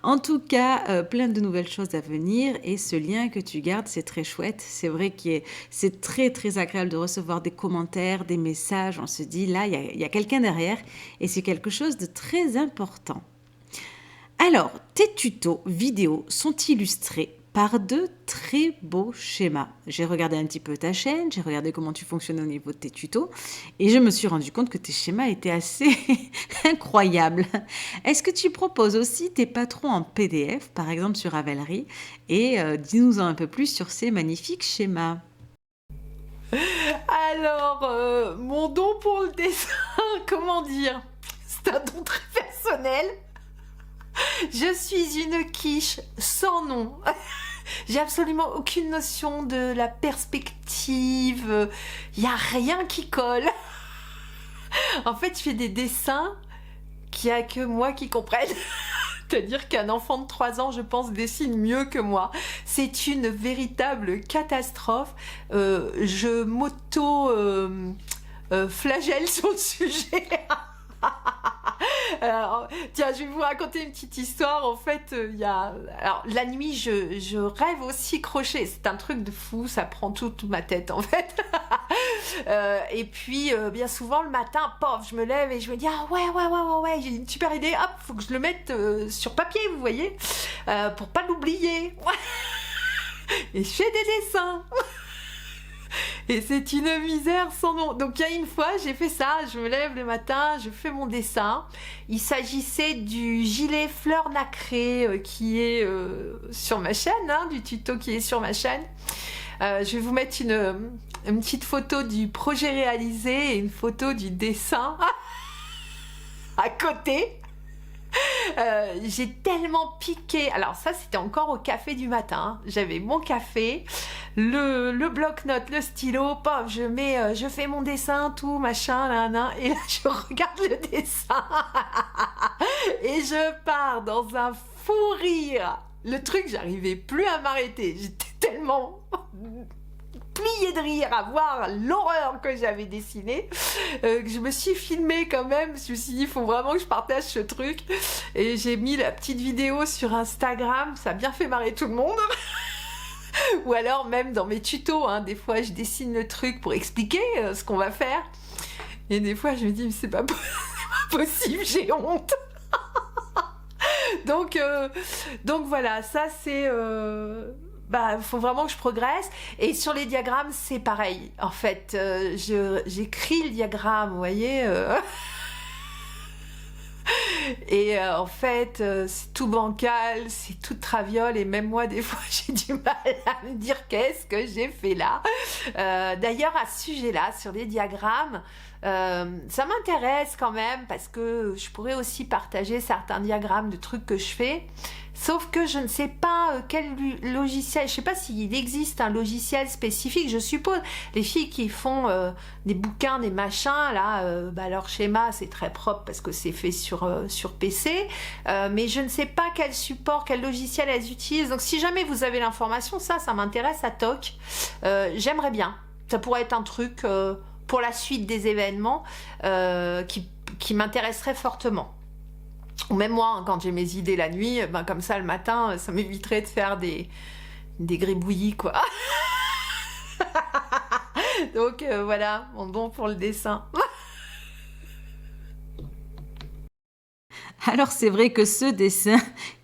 En tout cas, plein de nouvelles choses à venir, et ce lien que tu gardes, c'est très chouette. C'est vrai que c'est très très agréable de recevoir des commentaires, des messages. On se dit là, il y a quelqu'un derrière, et c'est quelque chose de très important. Alors, tes tutos vidéo sont illustrés par de très beaux schémas. J'ai regardé un petit peu ta chaîne, j'ai regardé comment tu fonctionnes au niveau de tes tutos, et je me suis rendu compte que tes schémas étaient assez incroyables. Est-ce que tu proposes aussi tes patrons en PDF, par exemple sur Ravelry, et dis-nous un peu plus sur ces magnifiques schémas. Alors, mon don pour le dessin, comment dire, c'est un don très personnel. Je suis une quiche sans nom. J'ai absolument aucune notion de la perspective. Il n'y a rien qui colle. En fait, je fais des dessins qu'il n'y a que moi qui comprenne. C'est-à-dire qu'un enfant de 3 ans, je pense, dessine mieux que moi. C'est une véritable catastrophe. Je m'auto-flagelle sur le sujet. Alors, tiens, je vais vous raconter une petite histoire. En fait, alors, la nuit, je rêve aussi crochet. C'est un truc de fou, ça prend toute ma tête, en fait. Et puis, bien souvent, le matin, pof, je me lève et je me dis, ah ouais, j'ai une super idée. Hop, faut que je le mette sur papier, vous voyez, pour pas l'oublier. Et je fais des dessins. Et c'est une misère sans nom. Donc il y a une fois, j'ai fait ça, je me lève le matin, je fais mon dessin. Il s'agissait du gilet fleur nacrée qui est sur ma chaîne, hein, du tuto qui est sur ma chaîne. Je vais vous mettre une petite photo du projet réalisé et une photo du dessin à côté. J'ai tellement piqué. Alors ça, c'était encore au café du matin. J'avais mon café, le bloc-notes, le stylo, paf, je fais mon dessin, tout machin, et là je regarde le dessin et je pars dans un fou rire. Le truc, j'arrivais plus à m'arrêter. J'étais tellement plié de rire à voir l'horreur que j'avais dessinée, que je me suis filmée quand même. Je me suis dit, il faut vraiment que je partage ce truc. Et j'ai mis la petite vidéo sur Instagram, ça a bien fait marrer tout le monde. Ou alors même dans mes tutos, hein, des fois je dessine le truc pour expliquer ce qu'on va faire. Et des fois je me dis, mais c'est pas possible, j'ai honte. Donc voilà, ça c'est... faut vraiment que je progresse. Et sur les diagrammes, c'est pareil. En fait, j'écris le diagramme, vous voyez. Et en fait, c'est tout bancal, c'est tout traviole. Et même moi, des fois, j'ai du mal à me dire qu'est-ce que j'ai fait là. D'ailleurs, à ce sujet-là, sur les diagrammes, ça m'intéresse quand même parce que je pourrais aussi partager certains diagrammes de trucs que je fais. Sauf que je ne sais pas quel logiciel, je ne sais pas s'il existe un logiciel spécifique, je suppose. Les filles qui font des bouquins, des machins, là, leur schéma, c'est très propre parce que c'est fait sur PC. Mais je ne sais pas quel support, quel logiciel elles utilisent. Donc si jamais vous avez l'information, ça m'intéresse à toc. J'aimerais bien. Ça pourrait être un truc pour la suite des événements qui m'intéresserait fortement. Ou même moi, hein, quand j'ai mes idées la nuit, comme ça le matin, ça m'éviterait de faire des gribouillis, quoi. Donc voilà, mon don pour le dessin. Alors c'est vrai que ce dessin,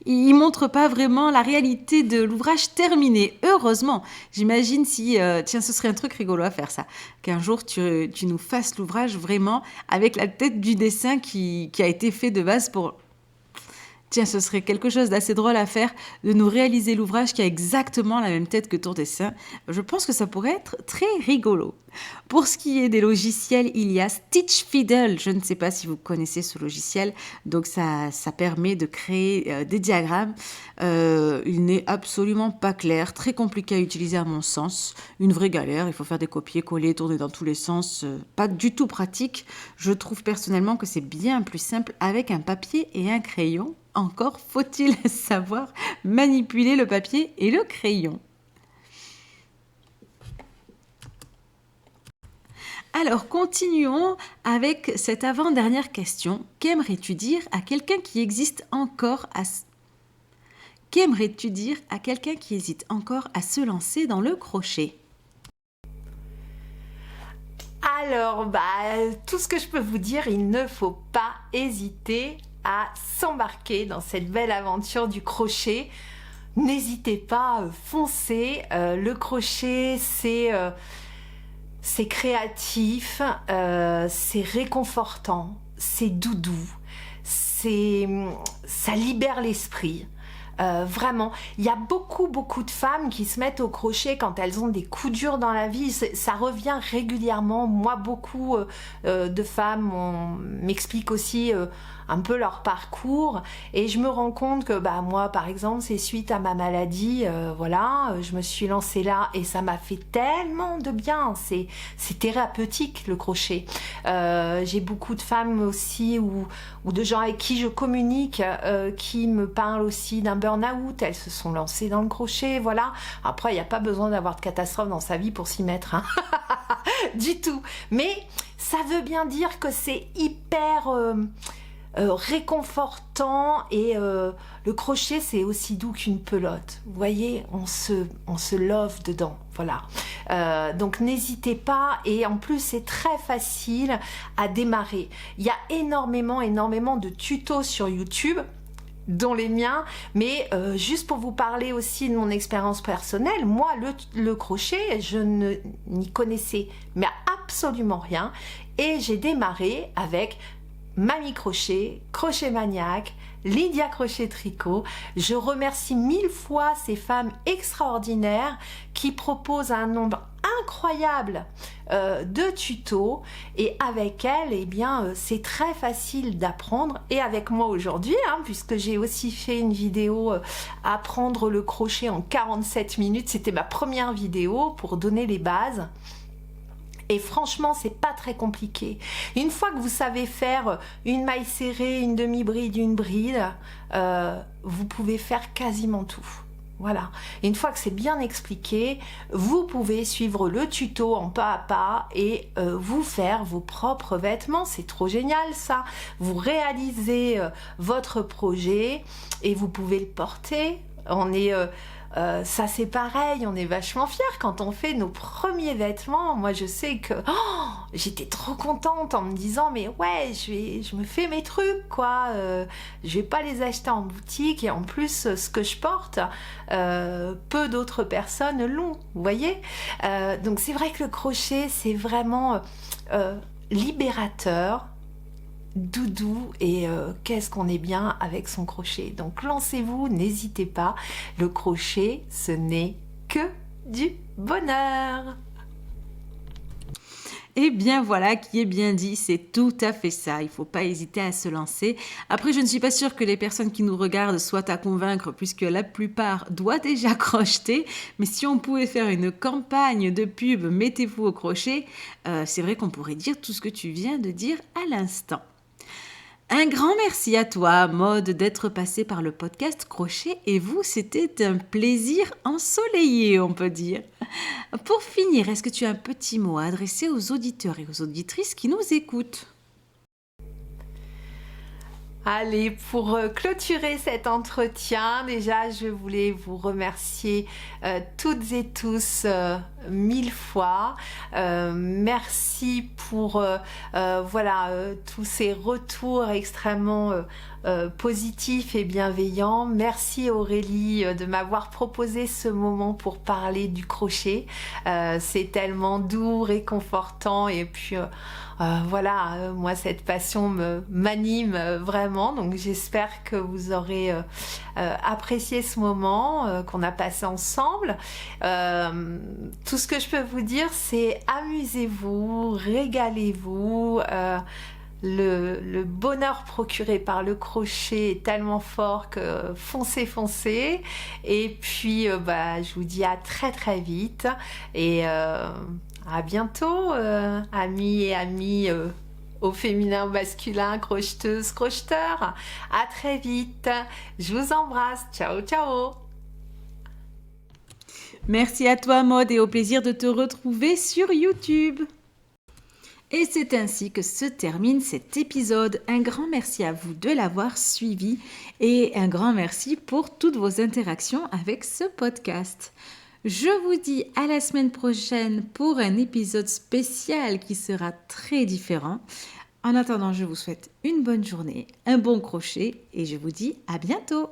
il montre pas vraiment la réalité de l'ouvrage terminé. Heureusement, j'imagine si... tiens, ce serait un truc rigolo à faire ça. Qu'un jour, tu nous fasses l'ouvrage vraiment avec la tête du dessin qui a été fait de base pour... Tiens, ce serait quelque chose d'assez drôle à faire, de nous réaliser l'ouvrage qui a exactement la même tête que ton dessin. Je pense que ça pourrait être très rigolo. Pour ce qui est des logiciels, il y a Stitch Fiddle. Je ne sais pas si vous connaissez ce logiciel. Donc, ça permet de créer des diagrammes. Il n'est absolument pas clair, très compliqué à utiliser à mon sens. Une vraie galère, il faut faire des copier-coller, tourner dans tous les sens. Pas du tout pratique. Je trouve personnellement que c'est bien plus simple avec un papier et un crayon. Encore faut-il savoir manipuler le papier et le crayon. Alors, continuons avec cette avant-dernière question. Qu'aimerais-tu dire à quelqu'un qui existe encore Qu'aimerais-tu dire à quelqu'un qui hésite encore à se lancer dans le crochet? Alors, tout ce que je peux vous dire, il ne faut pas hésiter à s'embarquer dans cette belle aventure du crochet. N'hésitez pas, foncez. Le crochet, c'est créatif, c'est réconfortant, c'est doudou, ça libère l'esprit. Vraiment, il y a beaucoup de femmes qui se mettent au crochet quand elles ont des coups durs dans la vie. Ça revient régulièrement. Moi, beaucoup de femmes m'expliquent aussi un peu leur parcours, et je me rends compte que moi, par exemple, c'est suite à ma maladie, je me suis lancée là et ça m'a fait tellement de bien. C'est thérapeutique, le crochet. J'ai beaucoup de femmes aussi ou de gens avec qui je communique qui me parlent aussi d'un burn-out. Elles se sont lancées dans le crochet, voilà. Après, il n'y a pas besoin d'avoir de catastrophe dans sa vie pour s'y mettre, hein. Du tout. Mais ça veut bien dire que c'est hyper réconfortant, et le crochet, c'est aussi doux qu'une pelote. Vous voyez, on se love dedans, voilà. Donc n'hésitez pas, et en plus c'est très facile à démarrer. Il y a énormément de tutos sur YouTube, dont les miens, mais juste pour vous parler aussi de mon expérience personnelle, moi le crochet, je n'y connaissais mais absolument rien, et j'ai démarré avec Mamie Crochet, Crochet Maniaque, Lydia Crochet Tricot. Je remercie 1000 fois ces femmes extraordinaires qui proposent un nombre incroyable de tutos, et avec elles, c'est très facile d'apprendre, et avec moi aujourd'hui, puisque j'ai aussi fait une vidéo apprendre le crochet en 47 minutes. C'était ma première vidéo pour donner les bases. Et franchement, c'est pas très compliqué. Une fois que vous savez faire une maille serrée, une demi-bride, une bride, vous pouvez faire quasiment tout. Voilà. Et une fois que c'est bien expliqué, vous pouvez suivre le tuto en pas à pas et vous faire vos propres vêtements. C'est trop génial ça. Vous réalisez votre projet et vous pouvez le porter. Ça c'est pareil, on est vachement fiers quand on fait nos premiers vêtements. Moi je sais que j'étais trop contente en me disant mais ouais, je me fais mes trucs quoi. Je vais pas les acheter en boutique et en plus ce que je porte, peu d'autres personnes l'ont. Vous voyez, donc c'est vrai que le crochet c'est vraiment libérateur. Doudou et qu'est-ce qu'on est bien avec son crochet. Donc lancez-vous, n'hésitez pas. Le crochet, ce n'est que du bonheur. Eh bien voilà, qui est bien dit, c'est tout à fait ça. Il ne faut pas hésiter à se lancer. Après, je ne suis pas sûre que les personnes qui nous regardent soient à convaincre puisque la plupart doivent déjà crocheter. Mais si on pouvait faire une campagne de pub, mettez-vous au crochet, c'est vrai qu'on pourrait dire tout ce que tu viens de dire à l'instant. Un grand merci à toi, Maud, d'être passée par le podcast Crochet et vous, c'était un plaisir ensoleillé, on peut dire. Pour finir, est-ce que tu as un petit mot à adresser aux auditeurs et aux auditrices qui nous écoutent ? Allez, pour clôturer cet entretien, déjà, je voulais vous remercier toutes et tous 1000 fois. Merci pour tous ces retours extrêmement positifs et bienveillants. Merci Aurélie de m'avoir proposé ce moment pour parler du crochet. C'est tellement doux, réconfortant et puis moi cette passion m'anime vraiment, donc j'espère que vous aurez apprécié ce moment qu'on a passé ensemble. Tout ce que je peux vous dire, c'est amusez-vous, régalez-vous. Le bonheur procuré par le crochet est tellement fort que foncez. Et puis, je vous dis à très très vite. Et à bientôt, amis et amies au féminin, au masculin, crocheteuses, crocheteurs. À très vite. Je vous embrasse. Ciao, ciao. Merci à toi, Maud, et au plaisir de te retrouver sur YouTube. Et c'est ainsi que se termine cet épisode. Un grand merci à vous de l'avoir suivi et un grand merci pour toutes vos interactions avec ce podcast. Je vous dis à la semaine prochaine pour un épisode spécial qui sera très différent. En attendant, je vous souhaite une bonne journée, un bon crochet et je vous dis à bientôt.